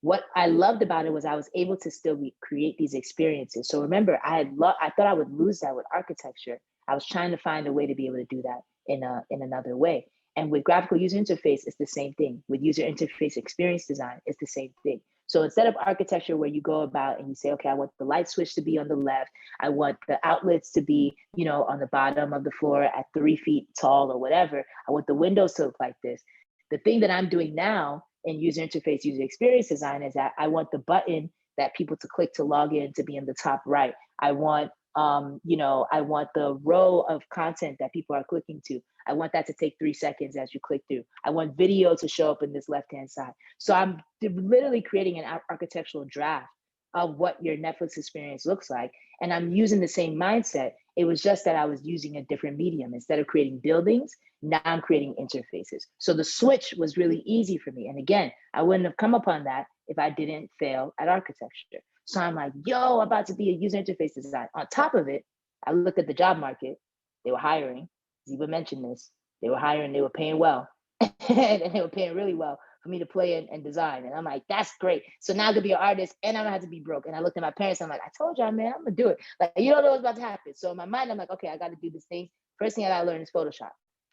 what I loved about it was I was able to still create these experiences. So remember, I thought I would lose that with architecture. I was trying to find a way to be able to do that in another way. And with graphical user interface, it's the same thing. With user interface experience design, it's the same thing. So instead of architecture where you go about and you say, okay, I want the light switch to be on the left, I want the outlets to be, on the bottom of the floor at 3 feet tall or whatever, I want the windows to look like this. The thing that I'm doing now in user interface, user experience design is that I want the button that people to click to log in to be in the top right. I want, I want the row of content that people are clicking to. I want that to take 3 seconds as you click through. I want video to show up in this left-hand side. So I'm literally creating an architectural draft of what your Netflix experience looks like. And I'm using the same mindset. It was just that I was using a different medium. Instead of creating buildings, now I'm creating interfaces. So the switch was really easy for me. And again, I wouldn't have come upon that if I didn't fail at architecture. So I'm like, yo, I'm about to be a user interface designer. On top of it, I looked at the job market. They were hiring. Ziba mentioned this. They were hiring, they were paying well. And they were paying really well for me to play and design. And I'm like, that's great. So now I could be an artist and I don't have to be broke. And I looked at my parents, I'm like, I told y'all, man, I'm gonna do it. Like, you don't know what's about to happen. So in my mind, I'm like, okay, I gotta do this thing. First thing I gotta learn is Photoshop.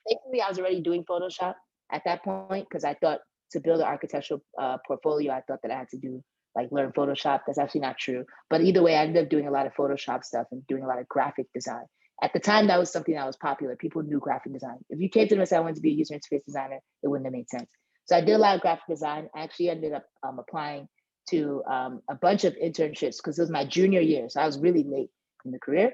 Thankfully, I was already doing Photoshop at that point because I thought to build an architectural portfolio, I thought that I had to learn Photoshop. That's actually not true. But either way, I ended up doing a lot of Photoshop stuff and doing a lot of graphic design. At the time, that was something that was popular. People knew graphic design. If you came to them and said I wanted to be a user interface designer, it wouldn't have made sense. So I did a lot of graphic design. I actually ended up applying to a bunch of internships because it was my junior year. So I was really late in the career.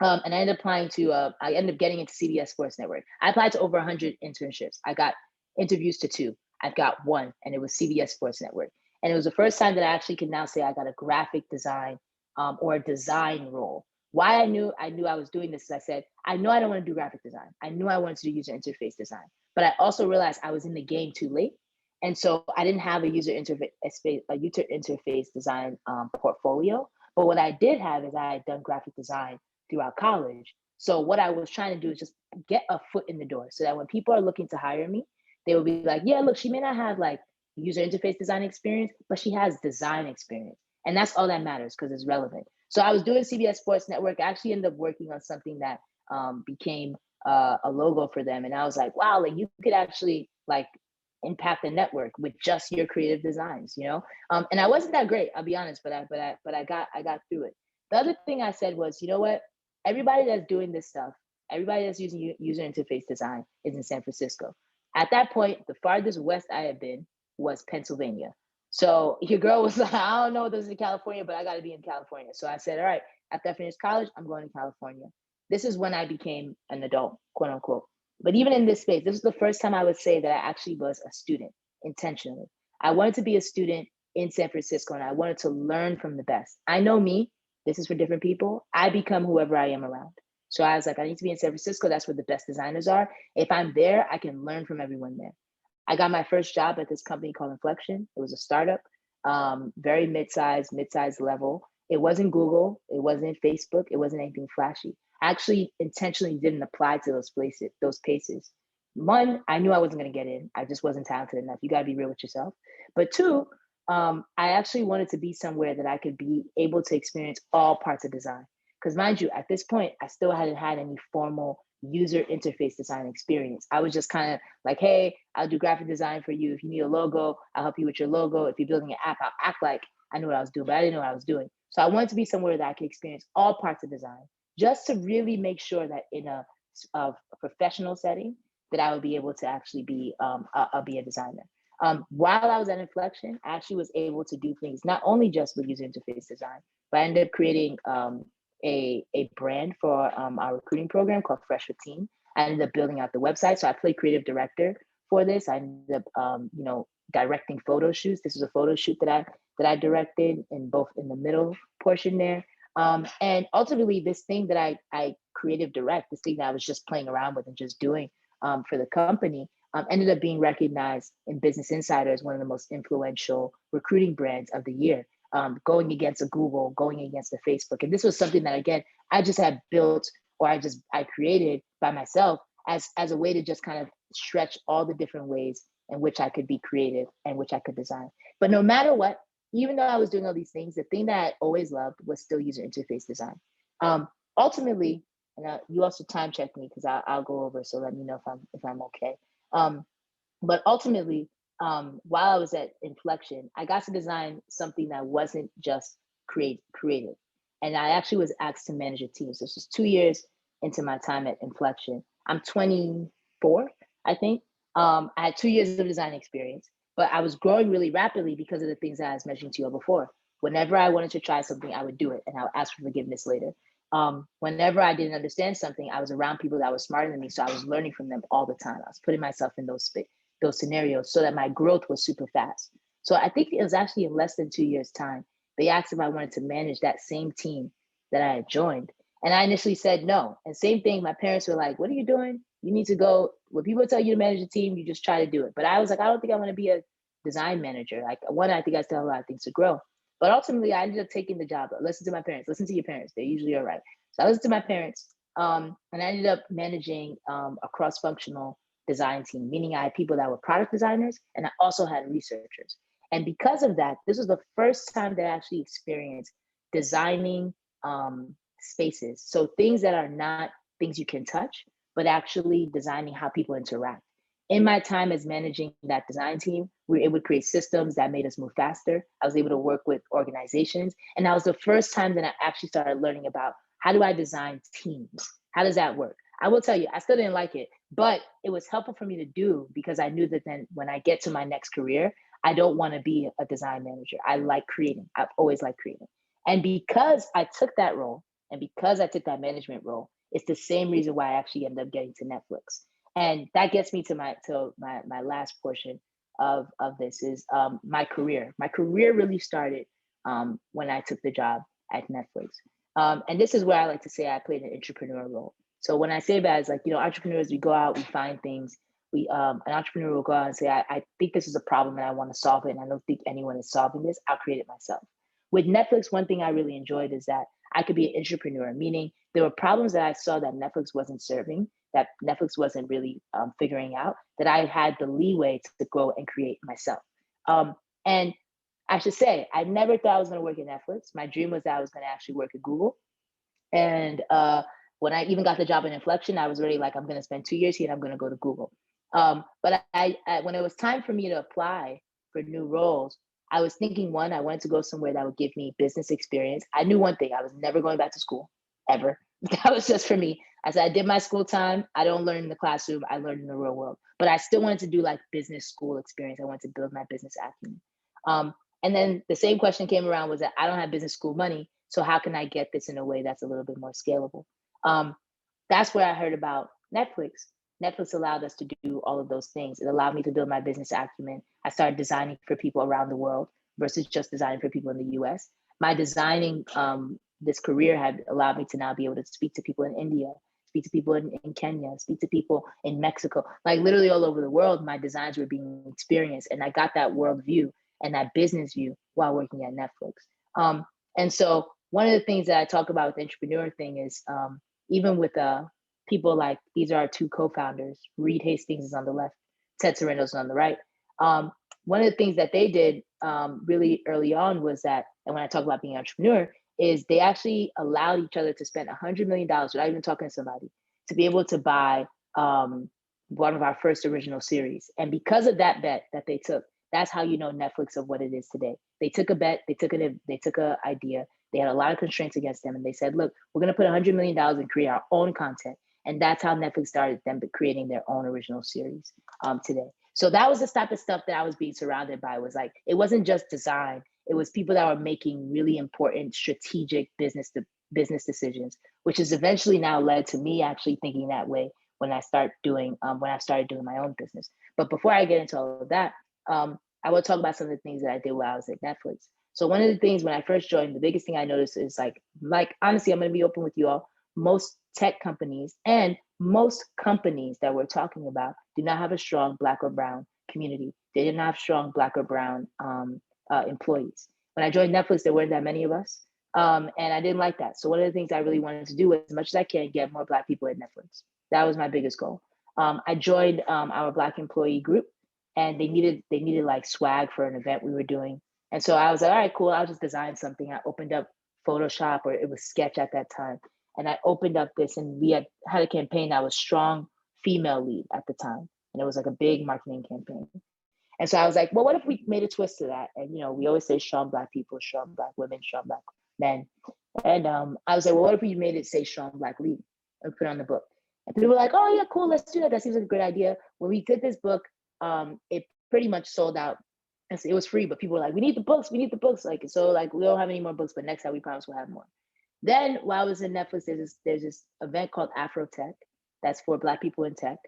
And I ended up applying to, I ended up getting into CBS Sports Network. I applied to over 100 internships. I got interviews to 2. I've got 1, and it was CBS Sports Network. And it was the first time that I actually can now say I got a graphic design or a design role. Why I knew I was doing this is I said, I know I don't want to do graphic design. I knew I wanted to do user interface design, but I also realized I was in the game too late. And so I didn't have a user interface design portfolio. But what I did have is I had done graphic design throughout college. So what I was trying to do is just get a foot in the door so that when people are looking to hire me, they will be like, yeah, look, she may not have like user interface design experience, but she has design experience. And that's all that matters because it's relevant. So I was doing CBS Sports Network. I actually ended up working on something that became a logo for them. And I was like, wow, like you could actually like impact the network with just your creative designs, you know? And I wasn't that great, I'll be honest, but I got through it. The other thing I said was, you know what? Everybody that's doing this stuff, everybody that's using user interface design is in San Francisco. At that point, the farthest west I had been was Pennsylvania. So your girl was like, I don't know what this is in California, but I got to be in California. So I said, all right, after I finished college, I'm going to California. This is when I became an adult, quote unquote. But even in this space, this is the first time I would say that I actually was a student intentionally. I wanted to be a student in San Francisco and I wanted to learn from the best. I know me, this is for different people. I become whoever I am around. So I was like, I need to be in San Francisco. That's where the best designers are. If I'm there, I can learn from everyone there. I got my first job at this company called Inflection. It was a startup, very mid-sized level. It wasn't Google. It wasn't Facebook. It wasn't anything flashy. I actually intentionally didn't apply to those paces. One, I knew I wasn't going to get in. I just wasn't talented enough. You got to be real with yourself. But two, I actually wanted to be somewhere that I could be able to experience all parts of design. Because mind you, at this point, I still hadn't had any formal user interface design experience. I was just kind of like, hey, I'll do graphic design for you. If you need a logo, I'll help you with your logo. If you're building an app, I'll act like I knew what I was doing, but I didn't know what I was doing. So I wanted to be somewhere that I could experience all parts of design, just to really make sure that in a professional setting, that I would be able to actually be I'll be a designer. While I was at Inflection, I actually was able to do things not only just with user interface design, but I ended up creating a brand for our recruiting program called Fresh with Team. I ended up building out the website. So I played creative director for this. I ended up, directing photo shoots. This was a photo shoot that I directed in the middle portion there. And ultimately, this thing that I creative direct, this thing that I was just playing around with and just doing for the company, ended up being recognized in Business Insider as one of the most influential recruiting brands of the year. Going against a Google, going against a Facebook. And this was something that, again, I just had built or I created by myself as a way to just kind of stretch all the different ways in which I could be creative and which I could design. But no matter what, even though I was doing all these things, the thing that I always loved was still user interface design. Ultimately, and you also time check me because I'll go over, so let me know if I'm okay. But ultimately, while I was at Inflection, I got to design something that wasn't just creative. And I actually was asked to manage a team. So this was 2 years into my time at Inflection. I'm 24, I think. I had 2 years of design experience, but I was growing really rapidly because of the things that I was mentioning to you before. Whenever I wanted to try something, I would do it and I'll ask for forgiveness later. Whenever I didn't understand something, I was around people that were smarter than me. So I was learning from them all the time. I was putting myself in those scenarios so that my growth was super fast. So I think it was actually in less than 2 years' time, they asked if I wanted to manage that same team that I had joined. And I initially said no. And same thing, my parents were like, what are you doing? You need to go, when people tell you to manage a team, you just try to do it. But I was like, I don't think I want to be a design manager. Like one, I think I still have a lot of things to grow. But ultimately, I ended up taking the job. Listen to my parents, listen to your parents. They're usually all right. So I listened to my parents and I ended up managing a cross-functional design team, meaning I had people that were product designers and I also had researchers. And because of that, this was the first time that I actually experienced designing spaces. So things that are not things you can touch, but actually designing how people interact. In my time as managing that design team, we were able to create systems that made us move faster. I was able to work with organizations. And that was the first time that I actually started learning about how do I design teams? How does that work? I will tell you, I still didn't like it, but it was helpful for me to do because I knew that then when I get to my next career, I don't want to be a design manager. I like creating. I've always liked creating. And because I took that role and because I took that management role, it's the same reason why I actually ended up getting to Netflix. And that gets me to my last portion of this is my career. My career really started when I took the job at Netflix. And this is where I like to say I played an entrepreneur role. So when I say that, it's like, you know, entrepreneurs, we go out, we find things. An entrepreneur will go out and say, I think this is a problem and I want to solve it. And I don't think anyone is solving this. I'll create it myself. With Netflix, one thing I really enjoyed is that I could be an entrepreneur, meaning there were problems that I saw that Netflix wasn't serving, that Netflix wasn't really figuring out, that I had the leeway to go and create myself. And I should say, I never thought I was going to work at Netflix. My dream was that I was going to actually work at Google. And when I even got the job in Inflection, I was already like, I'm going to spend 2 years here and I'm going to go to Google. But I when it was time for me to apply for new roles, I was thinking, one, I wanted to go somewhere that would give me business experience. I knew one thing, I was never going back to school, ever. That was just for me. I said, I did my school time. I don't learn in the classroom. I learned in the real world. But I still wanted to do like business school experience. I wanted to build my business acumen. And then the same question came around was that I don't have business school money. So how can I get this in a way that's a little bit more scalable? That's where I heard about Netflix. Netflix allowed us to do all of those things. It allowed me to build my business acumen. I started designing for people around the world versus just designing for people in the US. My designing this career had allowed me to now be able to speak to people in India, speak to people in Kenya, speak to people in Mexico, like literally all over the world. My designs were being experienced, and I got that world view and that business view while working at Netflix. And so one of the things that I talk about with the entrepreneur thing is even with people like, these are our two co-founders, Reed Hastings is on the left, Ted Sarandos on the right. One of the things that they did really early on was that, and when I talk about being an entrepreneur, is they actually allowed each other to spend $100 million without even talking to somebody to be able to buy one of our first original series. And because of that bet that they took, that's how you know Netflix of what it is today. They took a bet, they took an idea, they had a lot of constraints against them, and they said, look, we're gonna put $100 million and create our own content. And that's how Netflix started them creating their own original series today. So that was the type of stuff that I was being surrounded by. Was like, it wasn't just design, it was people that were making really important strategic business decisions, which has eventually now led to me actually thinking that way when I started doing my own business. But before I get into all of that, I will talk about some of the things that I did while I was at Netflix. So one of the things when I first joined, the biggest thing I noticed is like honestly, I'm going to be open with you all. Most tech companies and most companies that we're talking about do not have a strong Black or brown community. They did not have strong Black or brown employees. When I joined Netflix, there weren't that many of us. And I didn't like that. So one of the things I really wanted to do was, as much as I can, get more Black people at Netflix. That was my biggest goal. I joined our Black employee group, and they needed like swag for an event we were doing. And so I was like, all right, cool, I'll just design something. I opened up Photoshop, or it was Sketch at that time. And I opened up this, and we had a campaign that was strong female lead at the time. And it was like a big marketing campaign. And so I was like, well, what if we made a twist to that? And, you know, we always say strong Black people, strong Black women, strong Black men. And I was like, well, what if we made it say strong Black lead and put it on the book? And people were like, oh yeah, cool, let's do that. That seems like a great idea. When we did this book, it pretty much sold out. And so it was free, but people were like, we need the books. Like, so like, we don't have any more books, but next time we promise we'll have more. Then while I was in Netflix, there's this event called Afro Tech that's for Black people in tech.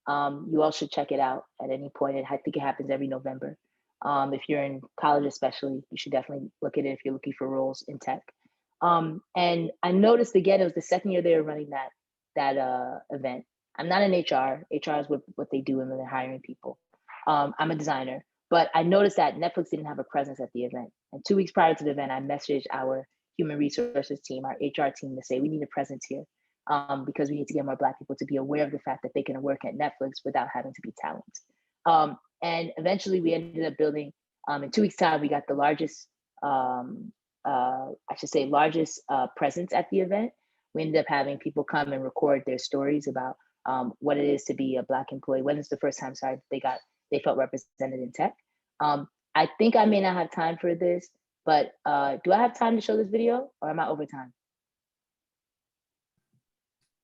You all should check it out at any point. I think it happens every November. If you're in college especially, you should definitely look at it if you're looking for roles in tech. And I noticed again, it was the second year they were running that event. I'm not in HR. HR is what they do when they're hiring people. I'm a designer, but I noticed that Netflix didn't have a presence at the event. And 2 weeks prior to the event, I messaged our human resources team, our HR team, to say, we need a presence here because we need to get more Black people to be aware of the fact that they can work at Netflix without having to be talent. And eventually we ended up building, in 2 weeks time, we got the largest, largest presence at the event. We ended up having people come and record their stories about what it is to be a Black employee. When is the first time, they felt represented in tech. I think I may not have time for this, but do I have time to show this video, or am I over time?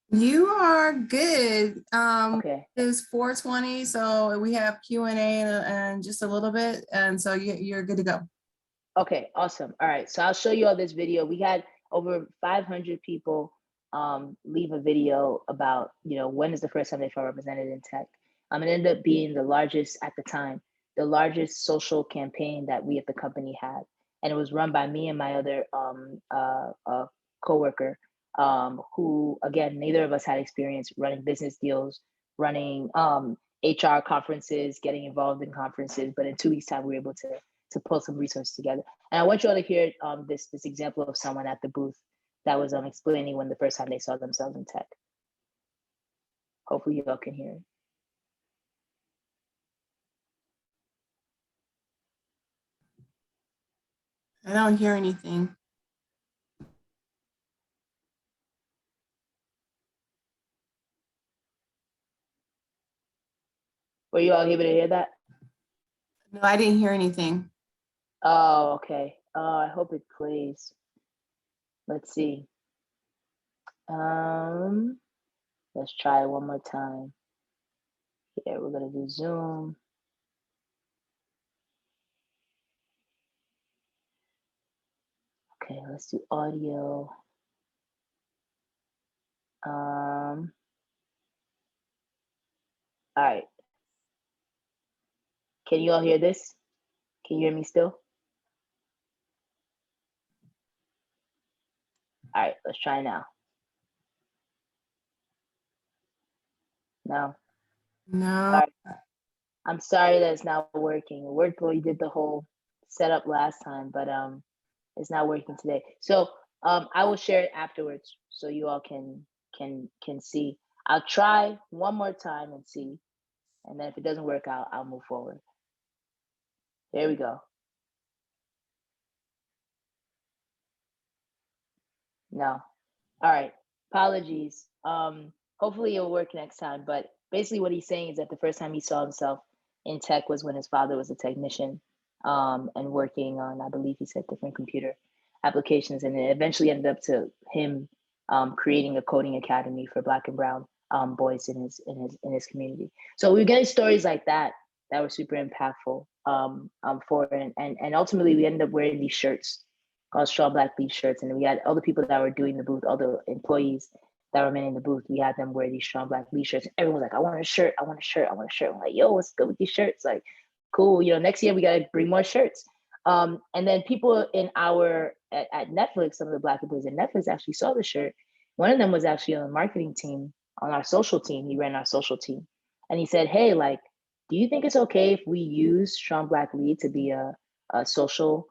You are good. Okay. It's 4:20, so we have Q&A and just a little bit, and so you're good to go. Okay, awesome. All right, so I'll show you all this video. We had over 500 people leave a video about, when is the first time they felt represented in tech. It ended up being the largest, at the time, the largest social campaign that we at the company had. and it was run by me and my other coworker, who, again, neither of us had experience running business deals, running HR conferences, getting involved in conferences. But in 2 weeks' time, we were able to pull some resources together. And I want you all to hear this example of someone at the booth that was explaining when the first time they saw themselves in tech. Hopefully you all can hear it. I don't hear anything. Were you all able to hear that? No, I didn't hear anything. Oh, okay. I hope it plays. Let's see. Let's try it one more time. Here, we're gonna do Zoom. Okay, let's do audio. All right. Can you all hear this? Can you hear me still? All right, let's try now. No. No. All right. I'm sorry that it's not working. It worked when we did the whole setup last time, but it's not working today. So I will share it afterwards so you all can see. I'll try one more time and see, and then if it doesn't work out, I'll move forward. There we go. No. All right. Apologies. Hopefully it'll work next time. But basically what he's saying is that the first time he saw himself in tech was when his father was a technician, and working on, I believe he said, different computer applications. And it eventually ended up to him creating a coding academy for Black and brown boys in his community. So we're getting stories like that were super impactful for, and ultimately we ended up wearing these shirts called Strong Black Lead shirts. And we had all the people that were doing the booth, all the employees that were manning the booth, we had them wear these Strong Black Lead shirts. Everyone was like, I want a shirt, I want a shirt, I want a shirt. I'm like, yo, what's good with these shirts? Like, cool, next year we gotta bring more shirts. And then people in at Netflix, some of the Black employees at Netflix actually saw the shirt. One of them was actually on the marketing team, on our social team. He ran our social team. And he said, hey, like, do you think it's okay if we use Strong Black Lead to be a social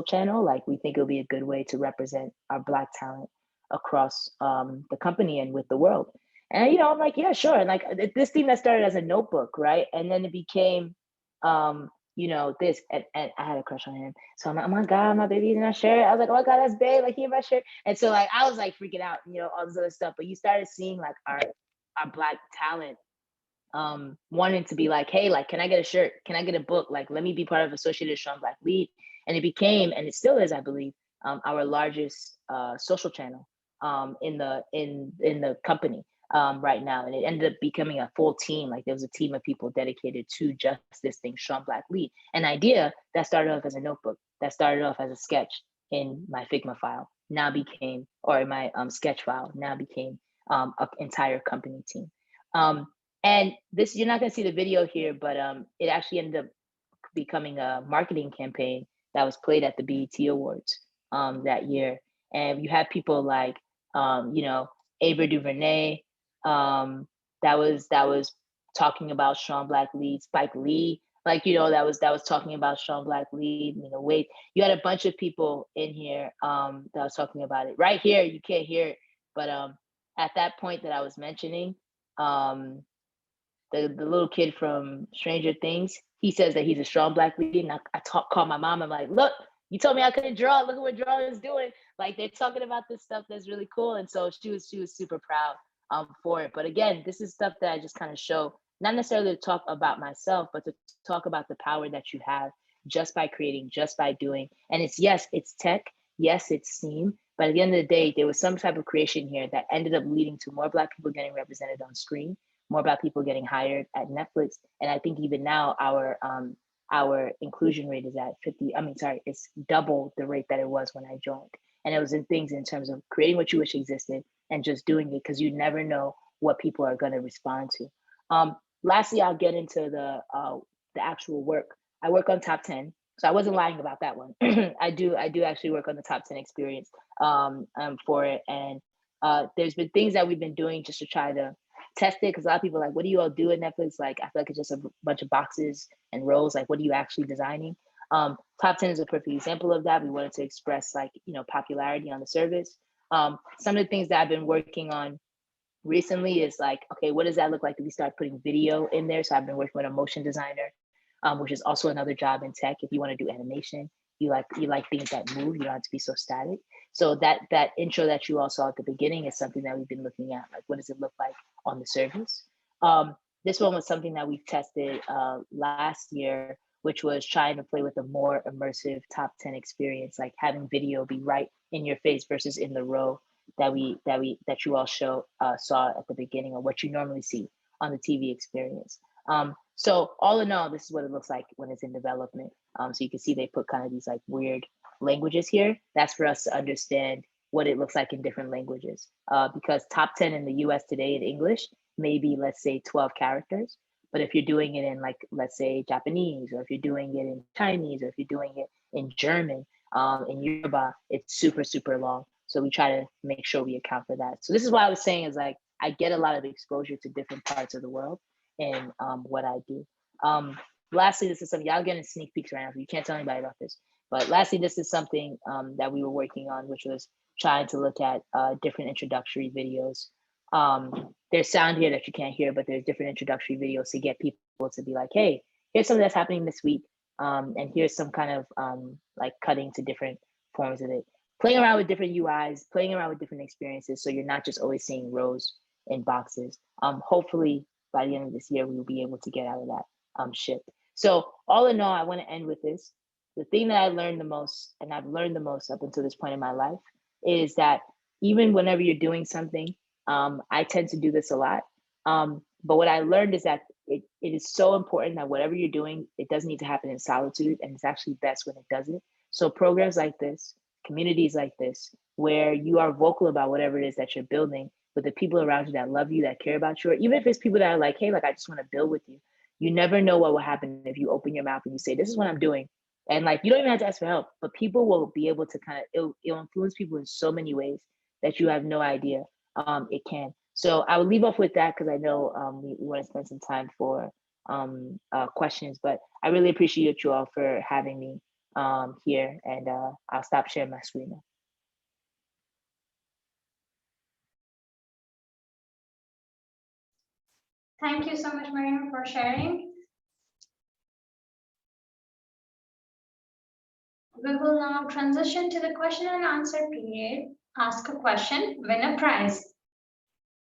channel? Like, we think it'll be a good way to represent our Black talent across the company and with the world. And I'm like, yeah, sure. And like this thing that started as a notebook, right? And then it became this, and I had a crush on him. So I'm like, oh my God, my baby's in our shirt. I was like, oh my God, that's babe, like, here my shirt. And so like I was like freaking out, all this other stuff. But you started seeing like our Black talent wanting to be like, hey, like, can I get a shirt? Can I get a book? Like, let me be part of Associated Strong Black Lead. And it became, and it still is, I believe, our largest social channel in the company right now. And it ended up becoming a full team. Like, there was a team of people dedicated to just this thing, Strong Black Lead. An idea that started off as a notebook, that started off as a sketch in my Figma file, now became, or in my sketch file, now became an entire company team. And this, you're not going to see the video here, but it actually ended up becoming a marketing campaign that was played at the BET Awards that year. And you have people like, Ava DuVernay, that was talking about Strong Black Lead, Spike Lee, like, that was talking about Strong Black Lead, Wade. You had a bunch of people in here that was talking about it. Right here, you can't hear it, but at that point that I was mentioning, the little kid from Stranger Things, he says that he's a Strong Black Lead. And I call my mom. I'm like, look, you told me I couldn't draw. Look at what drawing is doing. Like, they're talking about this stuff that's really cool. And so she was super proud for it. But again, this is stuff that I just kind of show, not necessarily to talk about myself, but to talk about the power that you have just by creating, just by doing. And it's tech. Yes, it's STEAM. But at the end of the day, there was some type of creation here that ended up leading to more Black people getting represented on screen, more Black people getting hired at Netflix. And I think even now our inclusion rate is at 50. It's double the rate that it was when I joined. And it was in things in terms of creating what you wish existed and just doing it, because you never know what people are going to respond to. Lastly, I'll get into the actual work. I work on Top 10. So I wasn't lying about that one. I do actually work on the top 10 experience for it. And there's been things that we've been doing just to try to test it, because a lot of people are like, what do you all do at Netflix? Like, I feel like it's just a bunch of boxes and rows. Like, what are you actually designing? Top 10 is a perfect example of that. We wanted to express, like, you know, popularity on the service. Some of the things that I've been working on recently is like, okay, what does that look like if we start putting video in there? So I've been working with a motion designer, which is also another job in tech. If you want to do animation, you like things that move, you don't have to be so static. So that intro that you all saw at the beginning is something that we've been looking at, like, what does it look like on the service? This one was something that we tested last year, which was trying to play with a more immersive top 10 experience, like having video be right in your face versus in the row that you all saw at the beginning, of what you normally see on the TV experience. So all in all, this is what it looks like when it's in development. So you can see they put kind of these like weird languages here. That's for us to understand what it looks like in different languages. Because top 10 in the US today in English, maybe let's say 12 characters. But if you're doing it in, like, let's say Japanese, or if you're doing it in Chinese, or if you're doing it in German, in Yoruba, it's super, super long. So we try to make sure we account for that. So this is what I was saying, is like, I get a lot of exposure to different parts of the world in what I do. Lastly, this is something, y'all getting sneak peeks right now, so you can't tell anybody about this. But lastly, this is something that we were working on, which was trying to look at different introductory videos. There's sound here that you can't hear, but there's different introductory videos to get people to be like, hey, here's something that's happening this week. And here's some kind of like cutting to different forms of it. Playing around with different UIs, playing around with different experiences, so you're not just always seeing rows and boxes. Hopefully by the end of this year, we will be able to get out of that ship. So all in all, I want to end with this. The thing that I learned the most, and I've learned the most up until this point in my life, is that even whenever you're doing something, I tend to do this a lot. But what I learned is that it is so important that whatever you're doing, it doesn't need to happen in solitude, and it's actually best when it doesn't. So programs like this, communities like this, where you are vocal about whatever it is that you're building, with the people around you that love you, that care about you, or even if it's people that are like, hey, like, I just want to build with you. You never know what will happen if you open your mouth and you say, this is what I'm doing. And like, you don't even have to ask for help, but people will be able to kind of, it'll influence people in so many ways that you have no idea it can. So I will leave off with that, because I know we want to spend some time for questions, but I really appreciate you all for having me here, and I'll stop sharing my screen now. Thank you so much, Miriam, for sharing. We will now transition to the question and answer period. Ask a question, win a prize.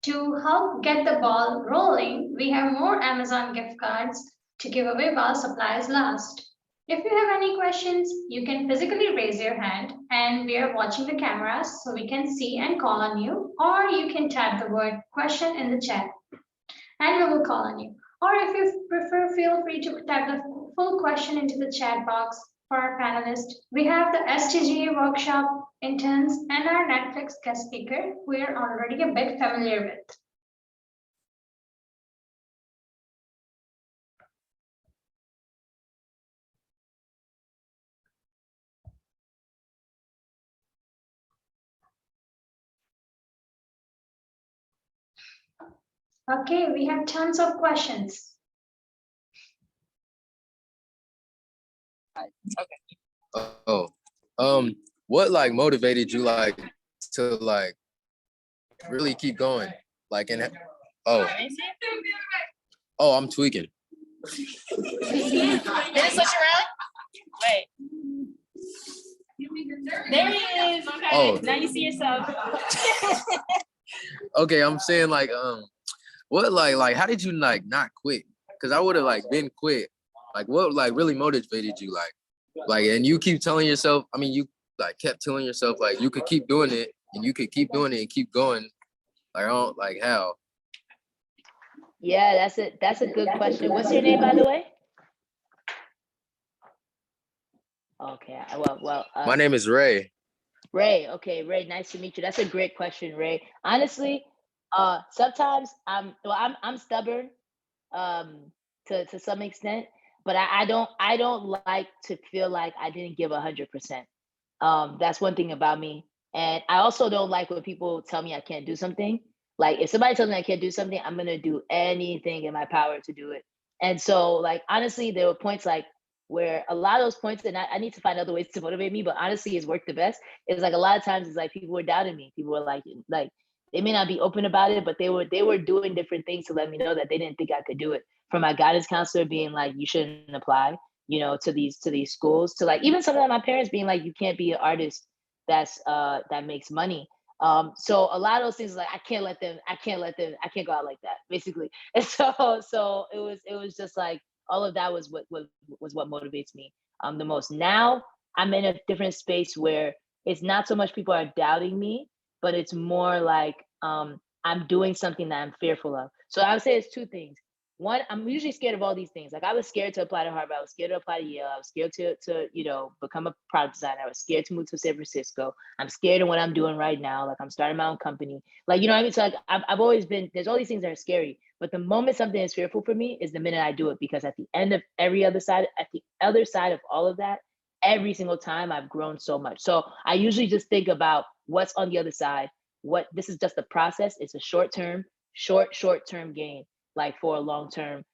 To help get the ball rolling, we have more Amazon gift cards to give away while supplies last. If you have any questions, you can physically raise your hand, and we are watching the cameras so we can see and call on you, or you can type the word question in the chat and we will call on you. Or if you prefer, feel free to type the full question into the chat box. For our panelists, we have the STGA workshop interns and our Netflix guest speaker, we are already a bit familiar with. Okay, we have tons of questions. Okay. What like motivated you like to like really keep going? Like I'm tweaking. Did it switch around? Wait. There he is. Okay. Oh. Now you see yourself. Okay, I'm saying like what like how did you like not quit? Because I would have like been quit. Like what like really motivated you like and you keep telling yourself, I mean you like kept telling yourself like you could keep doing it and you could keep doing it and keep going. Like I don't like how. Yeah, that's a good question. What's your name, by the way? Okay, well. My name is Ray. Ray, okay, Ray, nice to meet you. That's a great question, Ray. Honestly, sometimes I'm stubborn, to some extent, but I don't like to feel like I didn't give 100%. That's one thing about me. And I also don't like when people tell me I can't do something. Like if somebody tells me I can't do something, I'm gonna do anything in my power to do it. And so like honestly, there were points like where a lot of those points, and I need to find other ways to motivate me, but honestly it's worked the best. It's like a lot of times it's like people were doubting me. People were like they may not be open about it, but they were doing different things to let me know that they didn't think I could do it. From my guidance counselor being like, you shouldn't apply, to these schools, to like even some of my parents being like, you can't be an artist that makes money. So a lot of those things like I can't go out like that, basically. And so it was just like all of that was what motivates me the most. Now I'm in a different space where it's not so much people are doubting me, but it's more like I'm doing something that I'm fearful of. So I would say it's two things. One, I'm usually scared of all these things. Like I was scared to apply to Harvard. I was scared to apply to Yale. I was scared to become a product designer. I was scared to move to San Francisco. I'm scared of what I'm doing right now. Like I'm starting my own company. Like, you know what I mean? So like I've always been, there's all these things that are scary. But the moment something is fearful for me is the minute I do it, because at the end of at the other side of all of that, every single time I've grown so much. So I usually just think about what's on the other side. This is just a process. It's a short-term gain, like for a long-term,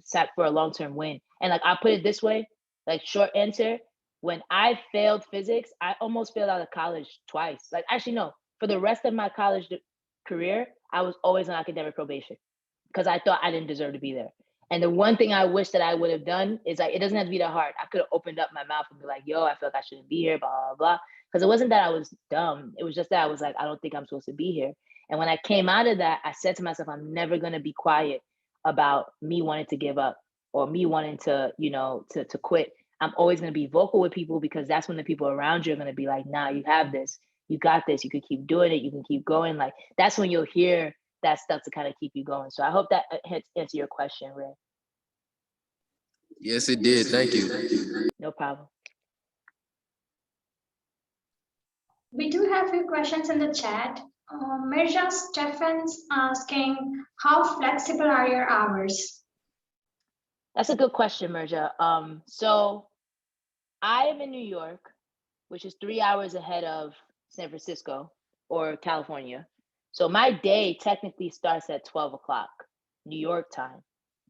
set for a long-term win. And like I put it this way, like short answer, when I failed physics, I almost failed out of college twice. Like actually no, for the rest of my college career, I was always on academic probation because I thought I didn't deserve to be there. And the one thing I wish that I would have done is like, it doesn't have to be that hard. I could have opened up my mouth and be like, yo, I feel like I shouldn't be here, blah, blah, blah. Because it wasn't that I was dumb. It was just that I was like, I don't think I'm supposed to be here. And when I came out of that, I said to myself, I'm never going to be quiet about me wanting to give up or me wanting to, to quit. I'm always going to be vocal with people, because that's when the people around you are going to be like, nah, you have this, you got this, you can keep doing it, you can keep going. Like that's when you'll hear that stuff to kind of keep you going. So I hope that answer your question, Ray. Yes, it did. Thank you. No problem. We do have a few questions in the chat. Mirja Stefan's asking, how flexible are your hours? That's a good question, Mirja. So I am in New York, which is 3 hours ahead of San Francisco or California. So my day technically starts at 12 o'clock New York time,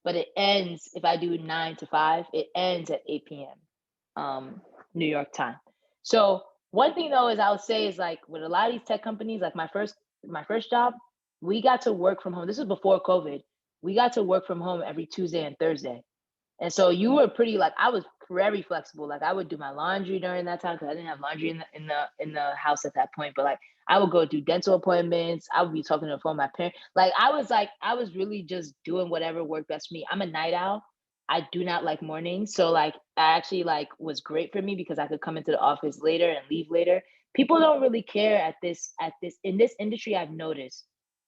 but it ends, if I do 9 to 5, it ends at 8 p.m. New York time. So one thing though is I would say is like with a lot of these tech companies, like my first job, we got to work from home. This is before COVID. We got to work from home every Tuesday and Thursday. And so you were pretty like, I was very flexible. Like I would do my laundry during that time because I didn't have laundry in the house at that point. But like I would go do dental appointments. I would be talking on the phone with my parents. Like I was really just doing whatever worked best for me. I'm a night owl. I do not like mornings. So like I actually like was great for me because I could come into the office later and leave later. People don't really care at this in this industry. I've noticed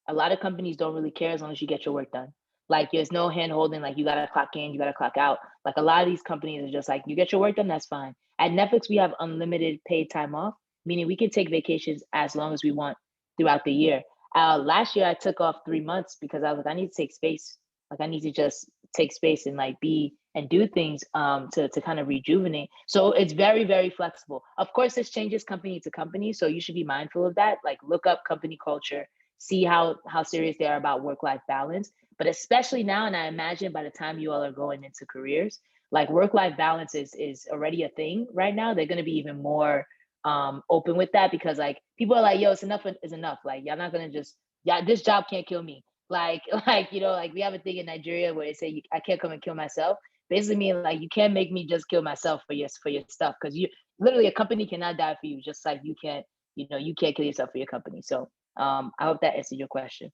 a lot of companies don't really care as long as you get your work done. Like there's no hand holding, like you gotta clock in, you gotta clock out. Like a lot of these companies are just like, you get your work done, that's fine. At Netflix, we have unlimited paid time off, meaning we can take vacations as long as we want throughout the year. Last year I took off 3 months because I was like, I need to take space. Like I need to just take space and like be and do things to kind of rejuvenate. So it's very, very flexible. Of course, this changes company to company. So you should be mindful of that. Like look up company culture, see how serious they are about work-life balance. But especially now, and I imagine by the time you all are going into careers, like work-life balance is already a thing right now. They're going to be even more open with that because like people are like, yo, it's enough is enough. Like y'all not going to just, yeah, this job can't kill me. Like we have a thing in Nigeria where they say I can't come and kill myself. Basically mean like you can't make me just kill myself for your stuff, because you literally a company cannot die for you, just like you can't kill yourself for your company. So I hope that answered your question.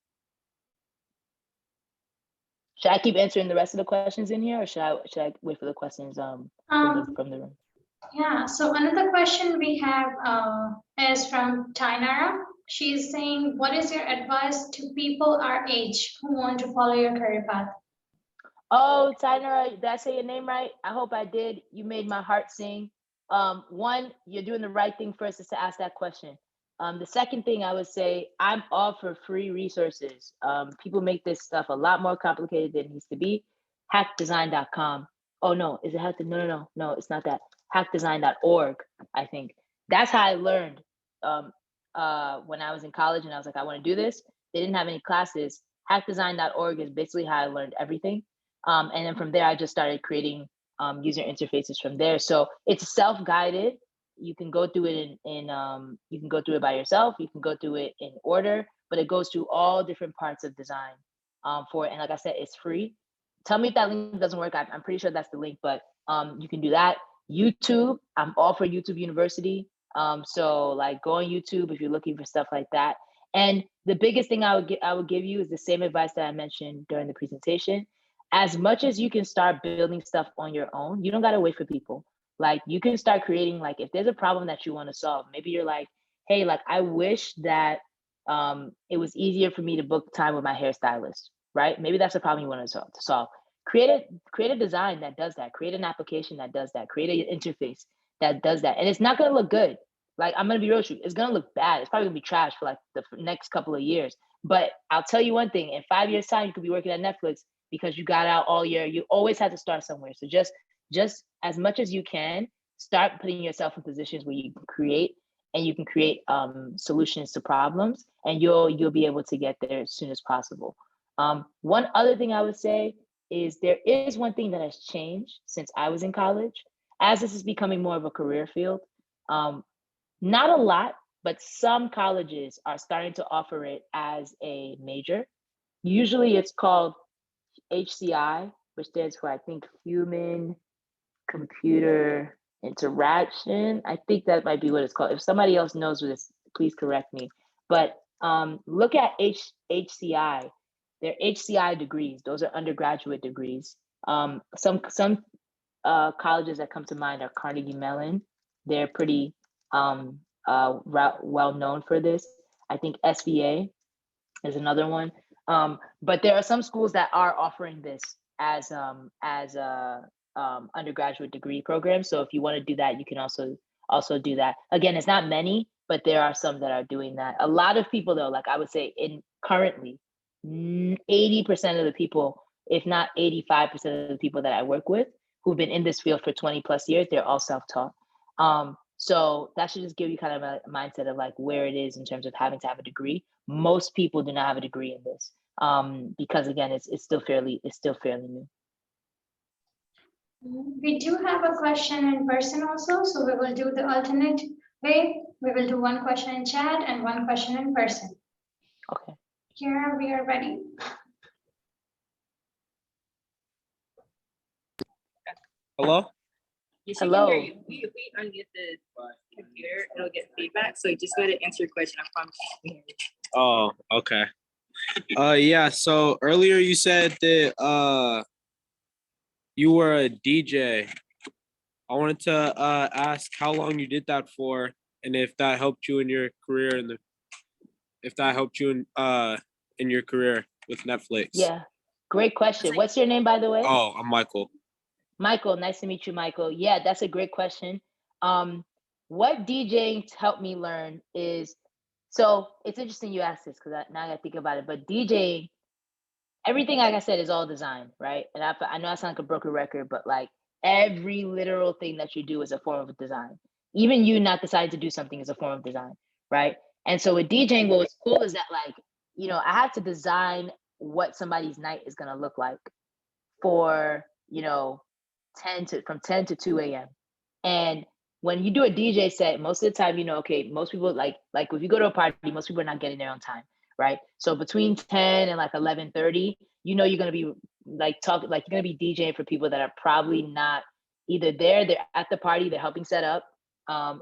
Should I keep answering the rest of the questions in here, or should I wait for the questions from the room? Yeah. So another question we have is from Tainara. She's saying, "What is your advice to people our age who want to follow your career path?" Oh, Tainara, did I say your name right? I hope I did. You made my heart sing. One, you're doing the right thing first is to ask that question. The second thing I would say, I'm all for free resources. People make this stuff a lot more complicated than it needs to be. hackdesign.com. Oh no, is it hack? No, it's not that. Hackdesign.org, I think. That's how I learned when I was in college and I was like, I want to do this. They didn't have any classes. Hackdesign.org is basically how I learned everything. And then from there, I just started creating user interfaces from there. So it's self-guided. You can go through it you can go through it by yourself. You can go through it in order, but it goes through all different parts of design for it. And like I said, it's free. Tell me if that link doesn't work. I'm pretty sure that's the link, but you can do that. YouTube, I'm all for YouTube University. So like go on YouTube if you're looking for stuff like that. And the biggest thing I would give you is the same advice that I mentioned during the presentation. As much as you can start building stuff on your own, you don't gotta wait for people. Like you can start creating, like if there's a problem that you want to solve, maybe you're like, hey, like I wish that it was easier for me to book time with my hairstylist, right? Maybe that's a problem you want to solve. Create a design that does that. Create an application that does that. Create an interface that does that. And it's not gonna look good. Like I'm gonna be real with you, it's gonna look bad. It's probably gonna be trash for like the next couple of years. But I'll tell you one thing: in 5 years' time, you could be working at Netflix because you got out all year. You always have to start somewhere. So just as much as you can, start putting yourself in positions where you can create and you can create solutions to problems, and you'll be able to get there as soon as possible. One other thing I would say is there is one thing that has changed since I was in college, as this is becoming more of a career field. Not a lot, but some colleges are starting to offer it as a major. Usually it's called HCI, which stands for, I think, Human Computer Interaction. I think that might be what it's called. If somebody else knows what this, please correct me. But look at HCI. They're HCI degrees. Those are undergraduate degrees. Some colleges that come to mind are Carnegie Mellon. They're pretty well known for this. I think SVA is another one. But there are some schools that are offering this as a undergraduate degree program. So if you want to do that, you can also do that. Again, it's not many, but there are some that are doing that. A lot of people though, like I would say currently 80% of the people, if not 85% of the people that I work with who've been in this field for 20 plus years, they're all self-taught. So that should just give you kind of a mindset of like where it is in terms of having to have a degree. Most people do not have a degree in this because again, it's still fairly new. We do have a question in person also, so we will do the alternate way. We will do one question in chat and one question in person. Okay. Here we are ready. Hello? Yes, Hello. Can hear you. If we unmute the computer, it'll get feedback. So just go ahead and answer your question. I promise you can hear you. Oh, okay. Yeah, so earlier you said that you were a DJ. I wanted to ask how long you did that for and if that helped you in your career in your career with Netflix. Yeah, great question. What's your name, by the way? Oh, I'm Michael. Michael, nice to meet you, Michael. Yeah, that's a great question. What DJing helped me learn is, so it's interesting you asked this because now I think about it, but DJing, everything, like I said, is all design, right? And I know I sound like a broken record, but like every literal thing that you do is a form of design. Even you not deciding to do something is a form of design, right? And so with DJing, what was cool is that like, I had to design what somebody's night is gonna look like for, from 10 to 2 a.m. And when you do a DJ set, most of the time, okay, most people like if you go to a party, most people are not getting there on time, right? So between 10 and like 11:30, you're gonna be like you're gonna be DJing for people that are probably not either they're at the party, they're helping set up.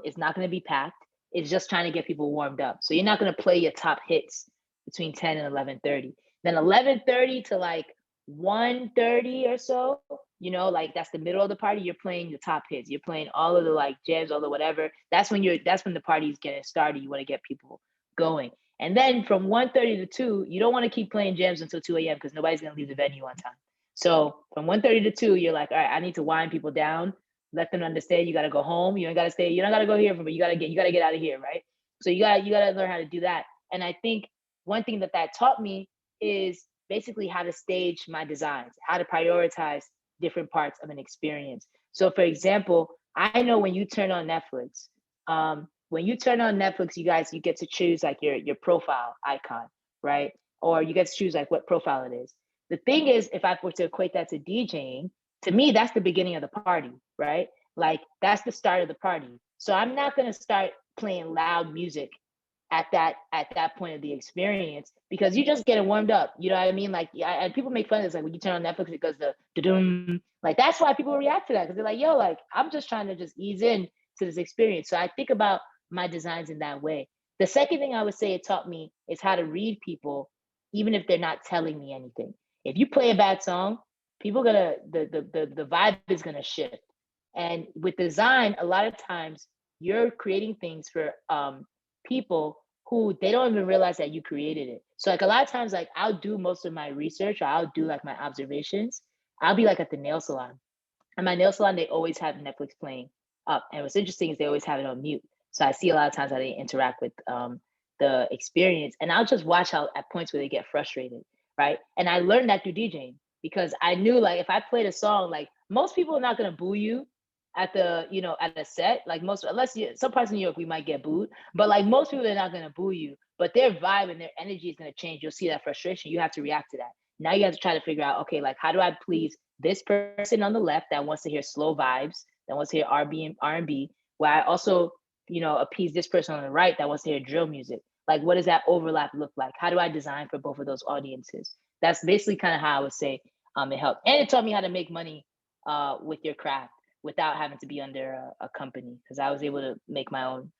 It's not gonna be packed. It's just trying to get people warmed up. So you're not gonna play your top hits between 10 and 11:30. Then 11:30 to like 1:30 or so, like that's the middle of the party. You're playing the top hits. You're playing all of the like jams, all the whatever. That's when the party's getting started. You want to get people going. And then from 1:30 to 2, you don't want to keep playing jams until 2 a.m. because nobody's gonna leave the venue on time. So from 1:30 to 2, you're like, all right, I need to wind people down, let them understand you gotta go home. You don't gotta stay, you don't gotta go here, but you gotta get out of here, right? So you gotta learn how to do that. And I think one thing that taught me is basically how to stage my designs, how to prioritize different parts of an experience. So for example, I know when you turn on Netflix, you guys, you get to choose like your profile icon, right? Or you get to choose like what profile it is. The thing is, if I were to equate that to DJing, to me, that's the beginning of the party, right? Like that's the start of the party. So I'm not gonna start playing loud music at that point of the experience because you just getting warmed up. You know what I mean? Like, yeah, and people make fun of this, like when you turn on Netflix, it goes the dum, like that's why people react to that because they're like, yo, like I'm just trying to just ease in to this experience. So I think about my designs in that way. The second thing I would say it taught me is how to read people, even if they're not telling me anything. If you play a bad song, people gonna the vibe is gonna shift. And with design, a lot of times you're creating things for people who they don't even realize that you created it. So like a lot of times, like I'll do most of my research or I'll do like my observations. I'll be like at the nail salon. At my nail salon, they always have Netflix playing up. And what's interesting is they always have it on mute. So I see a lot of times how they interact with the experience. And I'll just watch how at points where they get frustrated, right? And I learned that through DJing because I knew like if I played a song, like most people are not gonna boo you at the, you know, at a set, like most, unless you, some parts of New York, we might get booed, but like most people are not going to boo you, but their vibe and their energy is going to change. You'll see that frustration. You have to react to that. Now you have to try to figure out, okay, like how do I please this person on the left that wants to hear slow vibes, that wants to hear R&B, where I also, you know, appease this person on the right that wants to hear drill music. Like, what does that overlap look like? How do I design for both of those audiences? That's basically kind of how I would say it helped. And it taught me how to make money with your craft without having to be under a company, because I was able to make my own,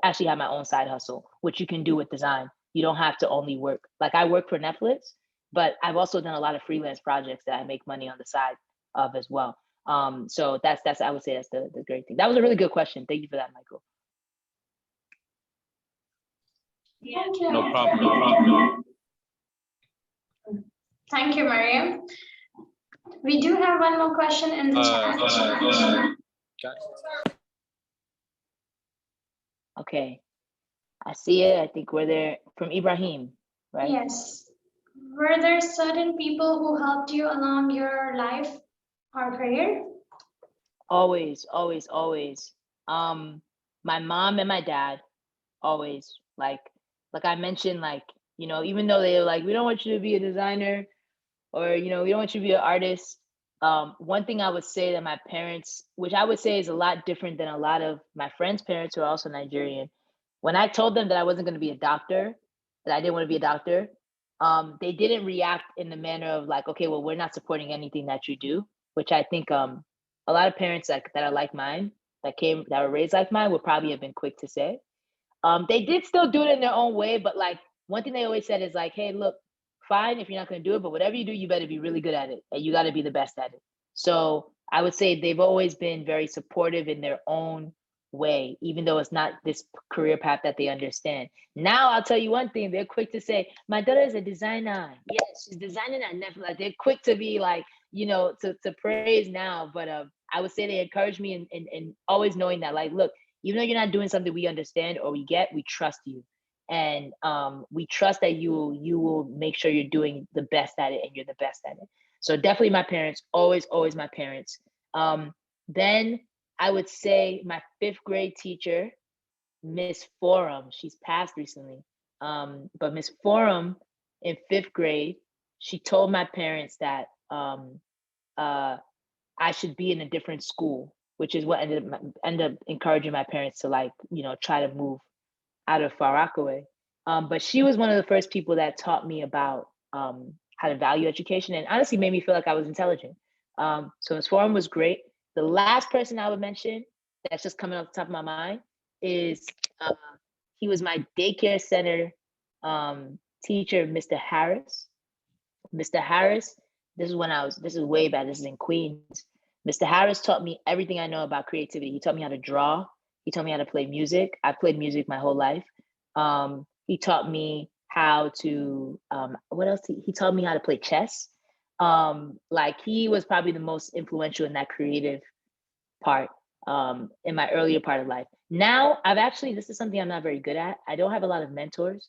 actually have my own side hustle, which you can do with design. You don't have to only work. Like I work for Netflix, but I've also done a lot of freelance projects that I make money on the side of as well. So that's I would say that's the great thing. That was a really good question. Thank you for that, Michael. Thank you. No problem. No problem. Thank you, Mariam. We do have one more question in the chat. Okay, I see it. I think we're there from Ibrahim, right? Yes. Were there certain people who helped you along your life or career? Always, always, always. My mom and my dad, always. Like I mentioned, like, you know, even though they're like, we don't want you to be a designer, or, you know, we don't want you to be an artist. One thing I would say that my parents, which I would say is a lot different than a lot of my friends' parents who are also Nigerian, when I told them that I wasn't going to be a doctor, that I didn't want to be a doctor, they didn't react in the manner of like, okay, well, we're not supporting anything that you do, which I think a lot of parents like that are like mine, that were raised like mine, would probably have been quick to say. They did still do it in their own way, but like one thing they always said is like, hey, look, fine if you're not going to do it, but whatever you do, you better be really good at it, and you got to be the best at it. So I would say they've always been very supportive in their own way, even though it's not this career path that they understand. Now I'll tell you one thing, they're quick to say, my daughter is a designer. Yes, she's designing at Netflix. Like, they're quick to be like, you know, to praise now. But I would say they encourage me in always knowing that, like, look, even though you're not doing something we understand or we get, we trust you. And we trust that you will make sure you're doing the best at it, and you're the best at it. So definitely my parents, always my parents. Then I would say my 5th grade teacher, Miss Forum, she's passed recently. But Miss Forum in 5th grade, she told my parents that I should be in a different school, which is what ended up encouraging my parents to, like, you know, try to move out of Far Rockaway. But she was one of the first people that taught me about how to value education, and honestly made me feel like I was intelligent. So Ms. Forum was great. The last person I would mention that's just coming off the top of my mind is he was my daycare center teacher, Mr. Harris. Mr. Harris, this is way back, this is in Queens. Mr. Harris taught me everything I know about creativity. He taught me how to draw. He taught me how to play music. I've played music my whole life. He taught me how to, what else? He taught me how to play chess. Like, he was probably the most influential in that creative part in my earlier part of life. Now, this is something I'm not very good at. I don't have a lot of mentors,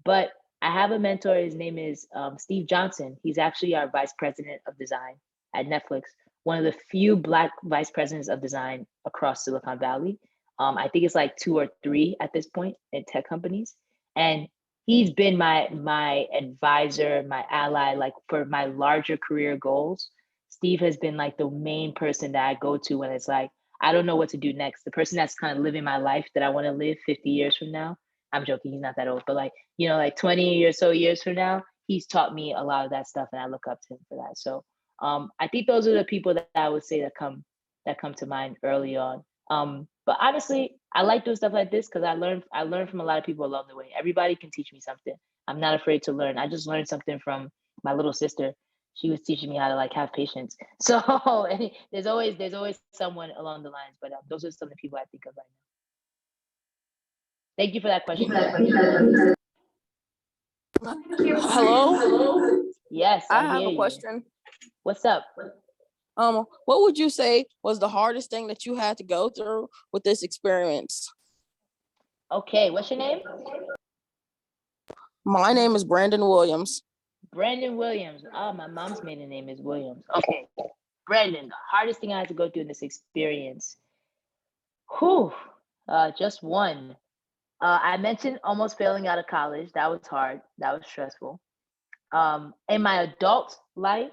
but I have a mentor. His name is Steve Johnson. He's actually our vice president of design at Netflix, one of the few Black vice presidents of design across Silicon Valley. I think it's like 2 or 3 at this point in tech companies. And he's been my advisor, my ally, like for my larger career goals. Steve has been like the main person that I go to when it's like, I don't know what to do next. The person that's kind of living my life that I want to live 50 years from now. I'm joking, he's not that old, but like, you know, like 20 or so years from now, he's taught me a lot of that stuff and I look up to him for that. So I think those are the people that I would say that come to mind early on. But honestly, I like doing stuff like this because I learned from a lot of people along the way. Everybody can teach me something. I'm not afraid to learn. I just learned something from my little sister. She was teaching me how to like have patience. So there's always someone along the lines. But those are some of the people I think of right now. Thank you for that question. Hello? Yes, I I have hear a you. question. What's up? What would you say was the hardest thing that you had to go through with this experience? Okay, what's your name? My name is Brandon Williams. Brandon Williams. Oh, my mom's maiden name is Williams. Okay, Brandon, the hardest thing I had to go through in this experience. Whew, just one. I mentioned almost failing out of college. That was hard. That was stressful. In my adult life,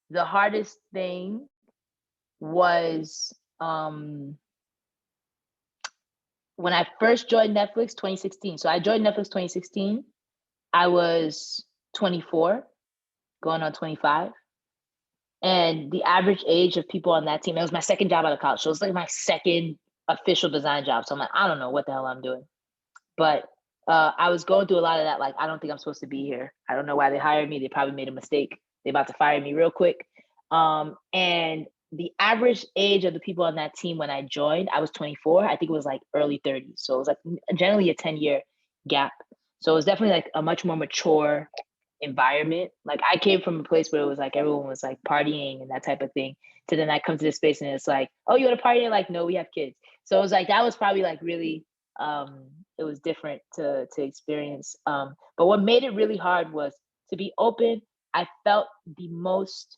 the hardest thing was when I first joined Netflix 2016. So I joined Netflix 2016. I was 24, going on 25. And the average age of people on that team, it was my second job out of college. So it was like my second official design job. So I'm like, I don't know what the hell I'm doing. But I was going through a lot of that. Like, I don't think I'm supposed to be here. I don't know why they hired me. They probably made a mistake. They're about to fire me real quick. And the average age of the people on that team when I joined, I was 24. I think it was like early 30s. So it was like generally a 10-year gap. So it was definitely like a much more mature environment. Like I came from a place where it was like everyone was like partying and that type of thing. To then I come to this space and it's like, oh, you want to party? Like, no, we have kids. So it was like that was probably like really it was different to experience. But what made it really hard was to be open. I felt the most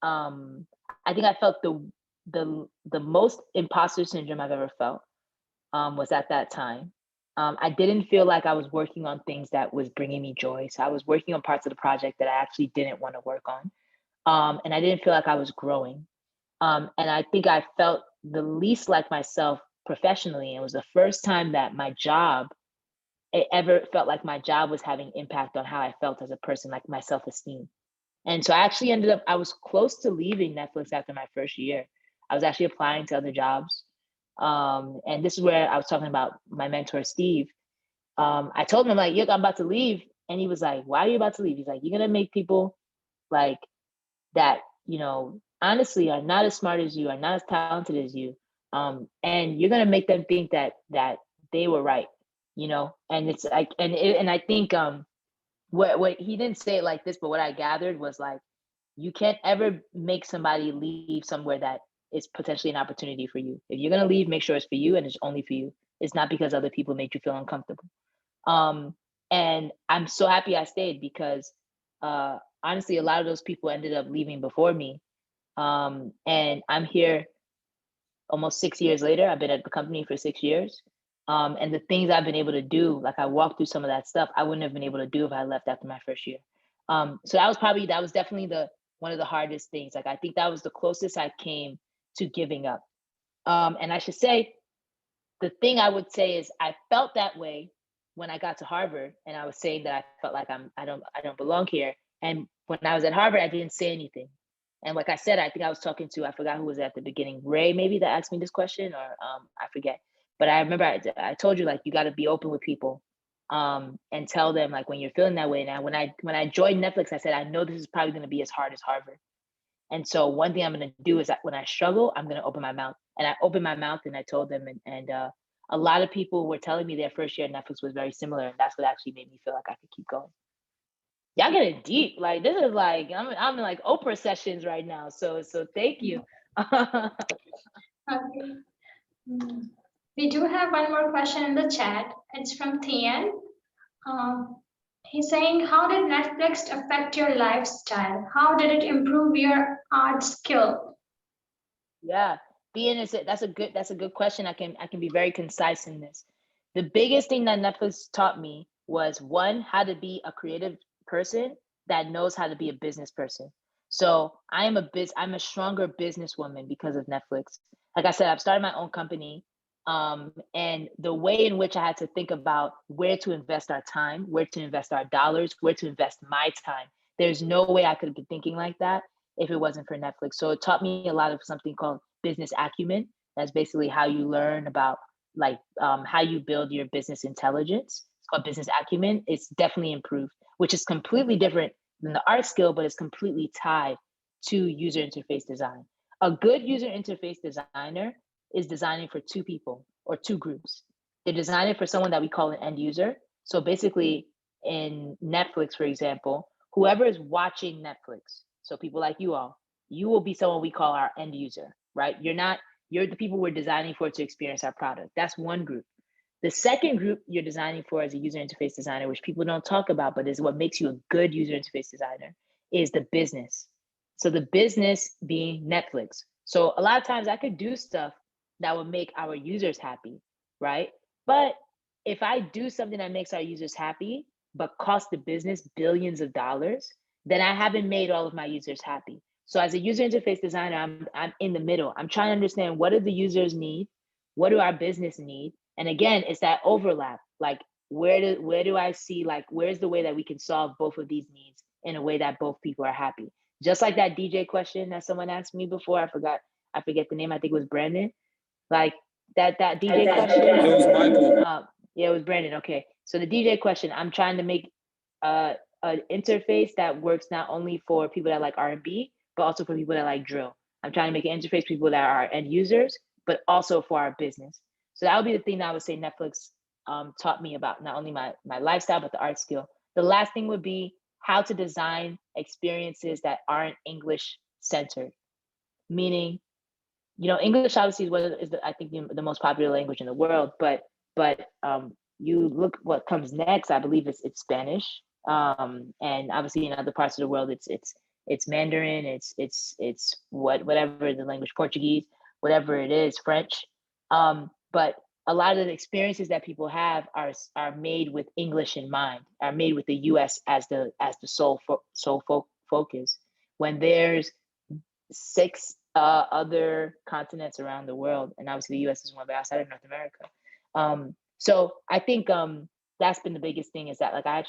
I think I felt the most imposter syndrome I've ever felt was at that time. I didn't feel like I was working on things that was bringing me joy. So I was working on parts of the project that I actually didn't want to work on. And I didn't feel like I was growing. And I think I felt the least like myself professionally. It was the first time that it ever felt like my job was having impact on how I felt as a person, like my self-esteem. And so I actually I was close to leaving Netflix after my first year. I was actually applying to other jobs. And this is where I was talking about my mentor, Steve. I told him, I'm like, I'm about to leave. And he was like, why are you about to leave? He's like, you're going to make people like that, honestly are not as smart as you, are not as talented as you. And you're going to make them think that they were right, and it's like, and I think, what he didn't say it like this, but what I gathered was like, you can't ever make somebody leave somewhere that is potentially an opportunity for you. If you're gonna leave, make sure it's for you and it's only for you. It's not because other people made you feel uncomfortable. And I'm so happy I stayed because honestly, a lot of those people ended up leaving before me. And I'm here almost 6 years later. I've been at the company for 6 years. And the things I've been able to do, like I walked through some of that stuff, I wouldn't have been able to do if I left after my first year. So that was definitely one of the hardest things. Like I think that was the closest I came to giving up. And I should say, the thing I would say is I felt that way when I got to Harvard, and I was saying that I felt like I don't belong here. And when I was at Harvard, I didn't say anything. And like I said, I think I was talking to, I forgot who was at the beginning, Ray maybe, that asked me this question, or I forget. But I remember I told you, like, you got to be open with people and tell them, like, when you're feeling that way. Now, when I joined Netflix, I said, I know this is probably going to be as hard as Harvard. And so one thing I'm going to do is that when I struggle, I'm going to open my mouth. And I opened my mouth and I told them. And a lot of people were telling me their first year at Netflix was very similar. And that's what actually made me feel like I could keep going. Y'all getting deep. Like, this is like, I'm in like Oprah sessions right now. So thank you. Okay. We do have one more question in the chat. It's from Tian. He's saying, how did Netflix affect your lifestyle? How did it improve your art skill? Yeah, that's a good question. I can be very concise in this. The biggest thing that Netflix taught me was one, how to be a creative person that knows how to be a business person. So I'm a stronger businesswoman because of Netflix. Like I said, I've started my own company. And the way in which I had to think about where to invest our time, where to invest our dollars, where to invest my time. There's no way I could have been thinking like that if it wasn't for Netflix. So it taught me a lot of something called business acumen. That's basically how you learn about how you build your business intelligence. It's called business acumen. It's definitely improved, which is completely different than the art skill, but it's completely tied to user interface design. A good user interface designer is designing for two people or two groups. They're designing for someone that we call an end user. So basically, in Netflix, for example, whoever is watching Netflix, so people like you will be someone we call our end user, right? You're the people we're designing for to experience our product. That's one group. The second group you're designing for as a user interface designer, which people don't talk about, but is what makes you a good user interface designer, is the business. So the business being Netflix. So a lot of times I could do stuff that would make our users happy, right? But if I do something that makes our users happy, but cost the business billions of dollars, then I haven't made all of my users happy. So as a user interface designer, I'm in the middle. I'm trying to understand, what do the users need? What do our business need? And again, it's that overlap. Like, where do I see, like, where's the way that we can solve both of these needs in a way that both people are happy? Just like that DJ question that someone asked me before. I forget the name. I think it was Brandon. Like that DJ question. It was Michael. Yeah, it was Brandon. Okay. So the DJ question, I'm trying to make an interface that works not only for people that like R&B, but also for people that like drill. I'm trying to make an interface for people that are end users, but also for our business. So that would be the thing that I would say Netflix taught me about not only my lifestyle, but the art skill. The last thing would be how to design experiences that aren't English centered, meaning, English obviously is I think the most popular language in the world, but you look what comes next. I believe it's Spanish, and obviously in other parts of the world it's Mandarin, it's whatever the language, Portuguese, whatever it is, French. But a lot of the experiences that people have are made with English in mind, are made with the U.S. as the sole focus. When there's 6 other continents around the world, and obviously the US is one, but outside of North America. So I think that's been the biggest thing, is that, like, I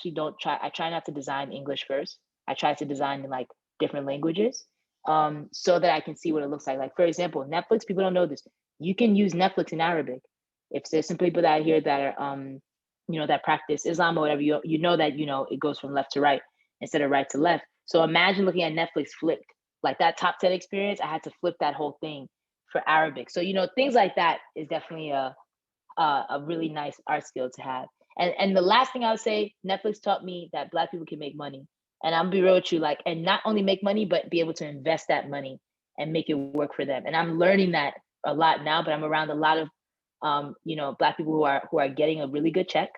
try not to design English first. I try to design in like different languages, so that I can see what it looks like. Like, for example, Netflix, people don't know this. You can use Netflix in Arabic. If there's some people that are here that are that practice Islam or whatever, you know that it goes from left to right instead of right to left. So imagine looking at Netflix flipped. Like that top 10 experience, I had to flip that whole thing for Arabic. So, things like that is definitely a really nice art skill to have. And the last thing I would say, Netflix taught me that Black people can make money. And I'm gonna be real with you, like, and not only make money, but be able to invest that money and make it work for them. And I'm learning that a lot now, but I'm around a lot of Black people who are getting a really good check,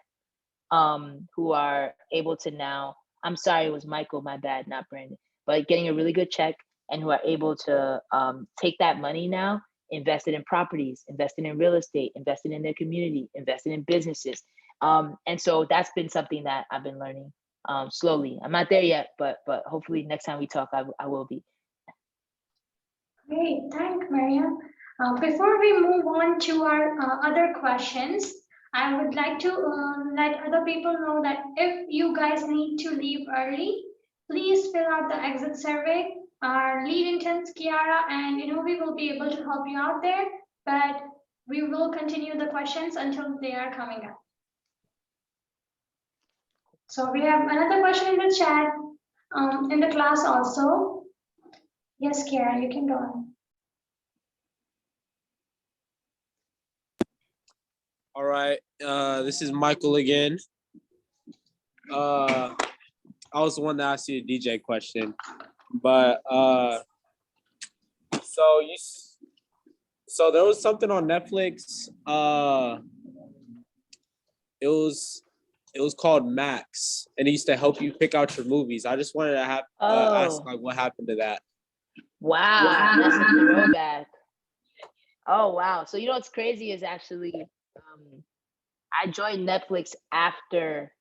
who are able to now, I'm sorry, it was Michael, my bad, not Brandon, but getting a really good check, and who are able to take that money now, invest it in properties, invest it in real estate, invest it in their community, invest it in businesses. And so that's been something that I've been learning slowly. I'm not there yet, but hopefully next time we talk, I will be. Great, thank Mariam. Before we move on to our other questions, I would like to let other people know that if you guys need to leave early, please fill out the exit survey. Our lead interns, Kiara and we will be able to help you out there, but we will continue the questions until they are coming up. So we have another question in the chat, in the class also. Yes, Kiara, you can go on. All right, this is Michael again. I was the one that asked you the DJ question, but so there was something on Netflix. It was It was called Max, and it used to help you pick out your movies. I just wanted to ask Oh, like what happened to that. wow, that's a throwback. Oh, wow. So you know what's crazy is actually, I joined Netflix after,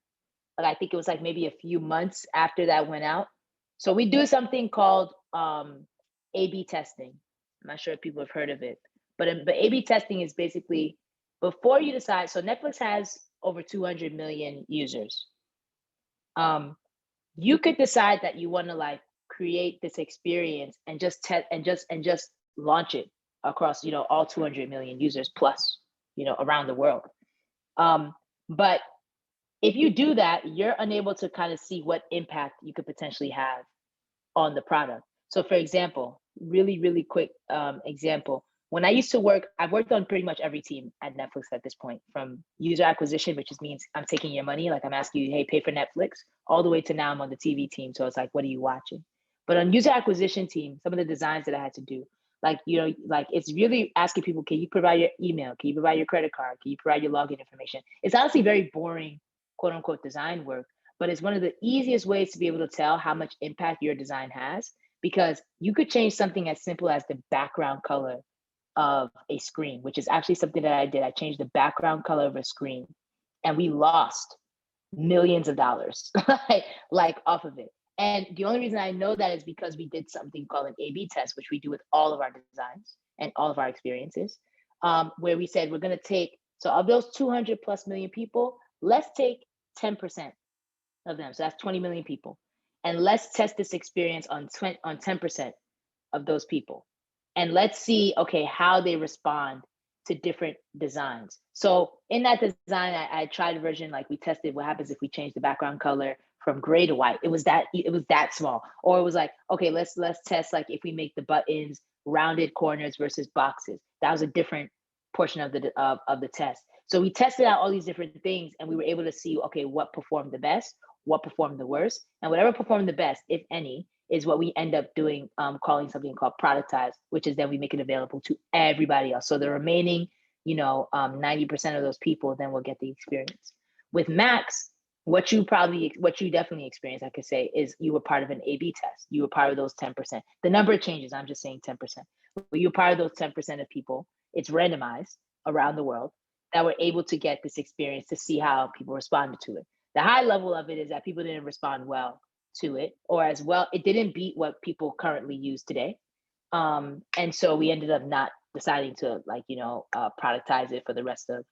like, I think it was like maybe a few months after that went out. So we do something called A/B testing. I'm not sure if people have heard of it, but A/B testing is basically before you decide. So Netflix has over 200 million users. You could decide that you want to like create this experience and just just launch it across, you know, all 200 million users plus, you know, around the world. But if you do that, you're unable to kind of see what impact you could potentially have on the product. So for example, really quick example, when I used to work, I've worked on pretty much every team at Netflix at this point, from user acquisition, which just means I'm taking your money, like I'm asking you, hey, pay for Netflix, all the way to now I'm on the TV team. So it's like, what are you watching? But on user acquisition team, some of the designs that I had to do, like, you know, like it's really asking people, can you provide your email? Can you provide your credit card? Can you provide your login information? It's honestly very boring, quote unquote, design work, but it's one of the easiest ways to be able to tell how much impact your design has, because you could change something as simple as the background color of a screen, which is actually something that I did. I changed the background color of a screen and we lost millions of dollars like off of it. And the only reason I know that is because we did something called an A/B test, which we do with all of our designs and all of our experiences, where we said we're going to take, so of those 200 plus million people, let's take 10% of them. So that's 20 million people. And let's test this experience on 10% of those people. And let's see, okay, how they respond to different designs. So in that design, I tried a version, like we tested what happens if we change the background color from gray to white. It was that small. Or it was like, okay, let's test like if we make the buttons rounded corners versus boxes. That was a different portion of the test. So we tested out all these different things and we were able to see, okay, what performed the best, what performed the worst, and whatever performed the best, if any, is what we end up doing, calling something called productize, which is then we make it available to everybody else. So the remaining, 90% of those people then will get the experience. With Max, what you definitely experienced, I could say, is you were part of an A/B test. You were part of those 10%. The number changes, I'm just saying 10%. But you're part of those 10% of people. It's randomized around the world that were able to get this experience to see how people responded to it. The high level of it is that people didn't respond well to it, or as well, it didn't beat what people currently use today. And so we ended up not deciding to productize it for the rest of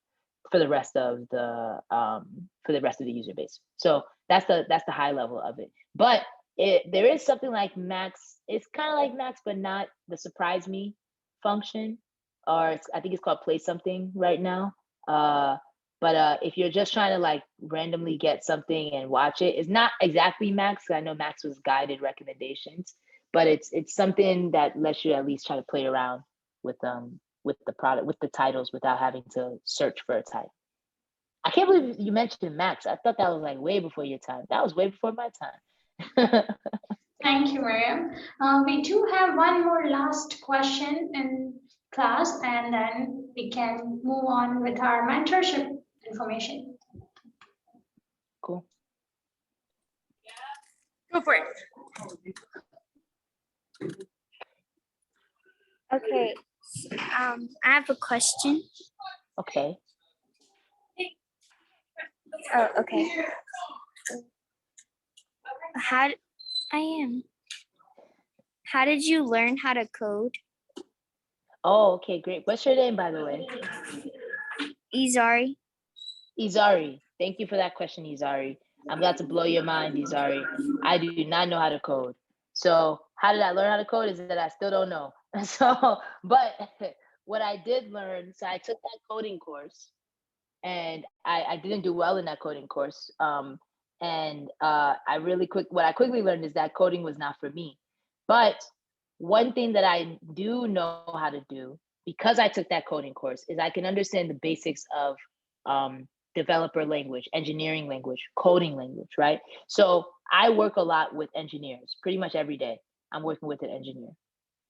the user base. So that's the high level of it. But there is something like Max. It's kind of like Max, but not the surprise me function, or I think it's called play something right now. But if you're just trying to like randomly get something and watch it, it's not exactly Max. I know Max was guided recommendations, but it's something that lets you at least try to play around with the product, with the titles, without having to search for a title. I can't believe you mentioned Max. I thought that was like way before your time. That was way before my time. Thank you, Miriam. We do have one more last question in class, and then we can move on with our mentorship information. Cool. Go for it. Okay. I have a question. Okay. Oh, okay. How did you learn how to code? Oh, okay, great. What's your name, by the way? Izari. Izari. Thank you for that question, Izari. I'm glad to blow your mind, Izari. I do not know how to code. So how did I learn how to code is that I still don't know. So, but what I did learn, so I took that coding course and I didn't do well in that coding course. What I quickly learned is that coding was not for me. But one thing that I do know how to do, because I took that coding course, is I can understand the basics of developer language, engineering language, coding language, right? So I work a lot with engineers. Pretty much every day I'm working with an engineer.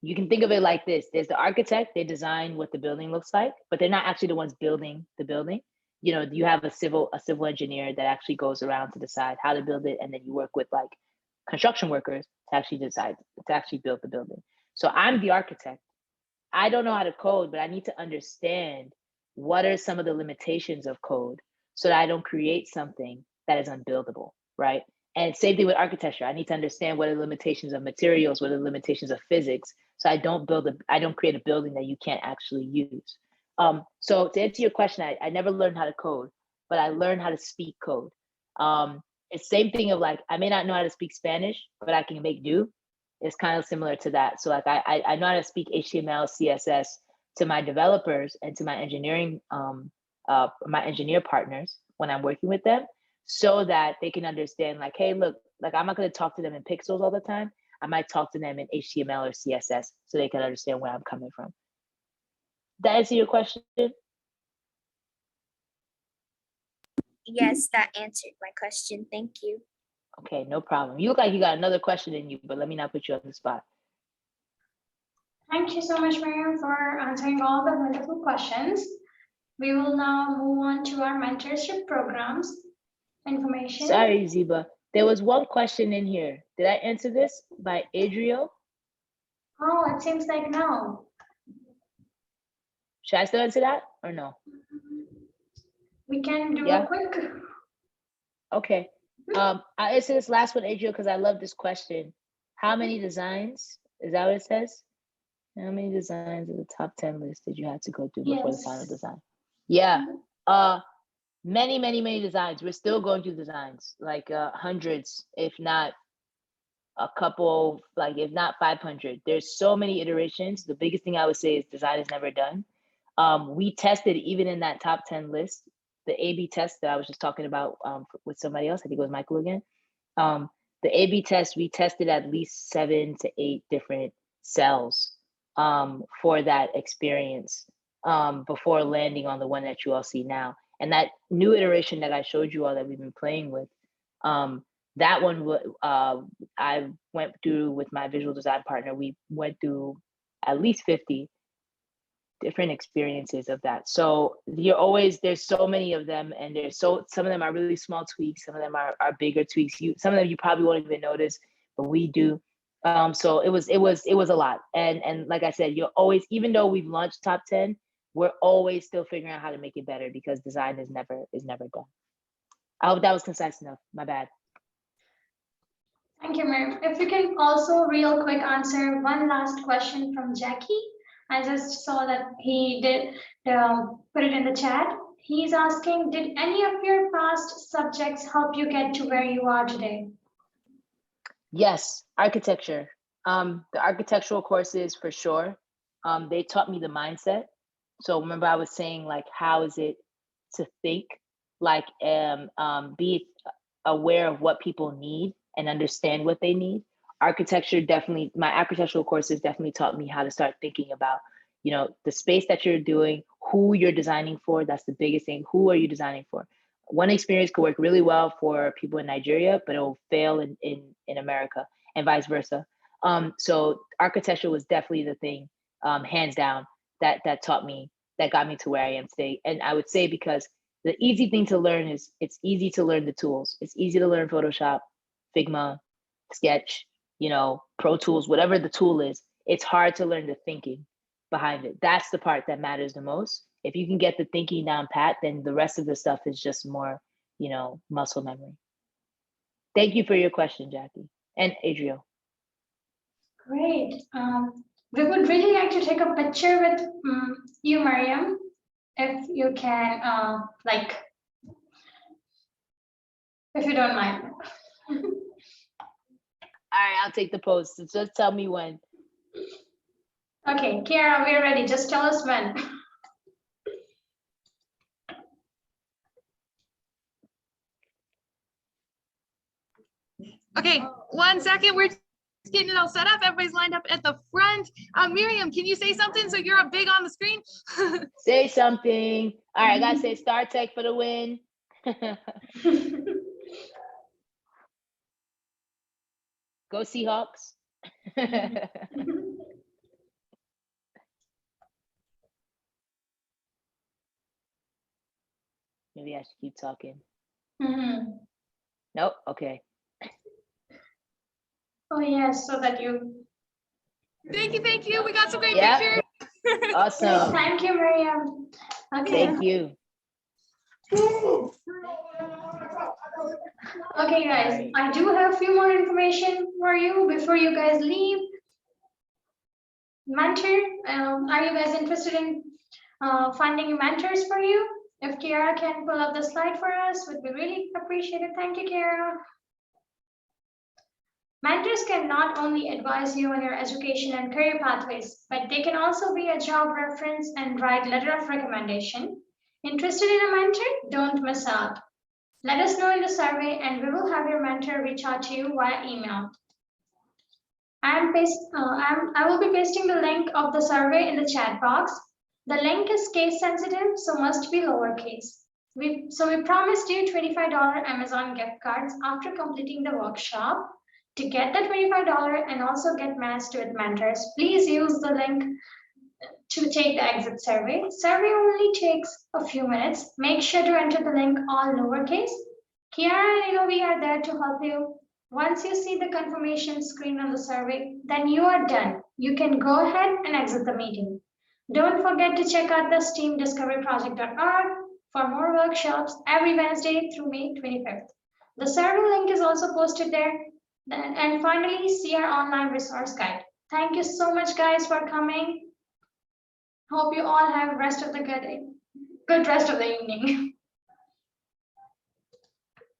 You can think of it like this. There's the architect, they design what the building looks like, but they're not actually the ones building the building. you have a civil engineer that actually goes around to decide how to build it, and then you work with like construction workers to actually build the building. So I'm the architect. I don't know how to code, but I need to understand what are some of the limitations of code so that I don't create something that is unbuildable, right? And same thing with architecture. I need to understand what are the limitations of materials, what are the limitations of physics, so I don't create a building that you can't actually use. So to answer your question, I never learned how to code, but I learned how to speak code. It's same thing of like, I may not know how to speak Spanish, but I can make do. It's kind of similar to that. So like I know how to speak HTML, CSS to my developers and to my engineering, my engineer partners when I'm working with them, so that they can understand like, hey, look, like I'm not going to talk to them in pixels all the time. I might talk to them in HTML or CSS so they can understand where I'm coming from. That answer your question? Yes, that answered my question. Thank you. Okay, no problem. You look like you got another question in you, but let me not put you on the spot. Thank you so much, Miriam, for answering all the wonderful questions. We will now move on to our mentorship programs information. Sorry, Ziba. There was one question in here. Did I answer this by Adriel? Oh, it seems like no. Should I still answer that or no? We can do a quick. Okay. I'll answer this last one, Adriel, because I love this question. How many designs? Is that what it says? How many designs of the top 10 list did you have to go through before the final design? Yeah. Many, many, many designs. We're still going through designs, like hundreds, if not a couple, like if not 500. There's so many iterations. The biggest thing I would say is design is never done. We tested, even in that top 10 list, the A/B test that I was just talking about with somebody else. I think it was Michael again. The A/B test, we tested at least 7 to 8 different cells for that experience before landing on the one that you all see now. And that new iteration that I showed you all that we've been playing with, that one I went through with my visual design partner. We went through at least 50 different experiences of that. So there's so many of them, and some of them are really small tweaks, some of them are bigger tweaks. Some of them you probably won't even notice, but we do. So it was a lot. And like I said, you're always, even though we've launched top 10, we're always still figuring out how to make it better, because design is never done. I hope that was concise enough. My bad. Thank you, Miriam. If you can also real quick answer one last question from Jackie. I just saw that he did put it in the chat. He's asking, did any of your past subjects help you get to where you are today? Yes, architecture. The architectural courses for sure. They taught me the mindset. So remember I was saying, like, how is it to think, like, be aware of what people need and understand what they need. My architectural courses definitely taught me how to start thinking about, the space that you're doing, who you're designing for. That's the biggest thing. Who are you designing for? One experience could work really well for people in Nigeria, but it will fail in America, and vice versa. So architecture was definitely the thing, hands down, that got me to where I am today. And I would say, because the easy thing to learn is, it's easy to learn the tools. It's easy to learn Photoshop, Figma, Sketch, Pro Tools, whatever the tool is. It's hard to learn the thinking behind it. That's the part that matters the most. If you can get the thinking down pat, then the rest of the stuff is just more, muscle memory. Thank you for your question, Jackie and Adriel. Great. We would really like to take a picture with you, Mariam, if you can, if you don't mind. All right, I'll take the pose. So just tell me when. Okay, Kiara, we're ready. Just tell us when. Okay, 1 second. We're just getting it all set up. Everybody's lined up at the front. Miriam, can you say something so you're up big on the screen? Say something. All right, I gotta say Star Tech for the win. Go Seahawks. Maybe I should keep talking. Mhm. Nope. Okay. Oh yes, so that you. Thank you, thank you. We got some great Yeah. pictures. Yes, Awesome. thank you, Miriam. Okay. Thank you. Okay, guys, Alright. I do have a few more information for you before you guys leave. Mentor, are you guys interested in finding mentors for you? If Kiara can pull up the slide for us, would be really appreciated. Thank you, Kiara. Mentors can not only advise you on your education and career pathways, but they can also be a job reference and write letter of recommendation. Interested in a mentor? Don't miss out. Let us know in the survey and we will have your mentor reach out to you via email. I will be pasting the link of the survey in the chat box. The link is case sensitive, so must be lowercase. We promised you $25 Amazon gift cards after completing the workshop. To get the $25 and also get matched with mentors, please use the link to take the exit survey. Survey only takes a few minutes. Make sure to enter the link all lowercase. Kiara and we are there to help you. Once you see the confirmation screen on the survey, then you are done. You can go ahead and exit the meeting. Don't forget to check out the steamdiscoveryproject.org for more workshops every Wednesday through May 25th. The survey link is also posted there. And finally, see our online resource guide. Thank you so much, guys, for coming. Hope you all have good rest of the evening.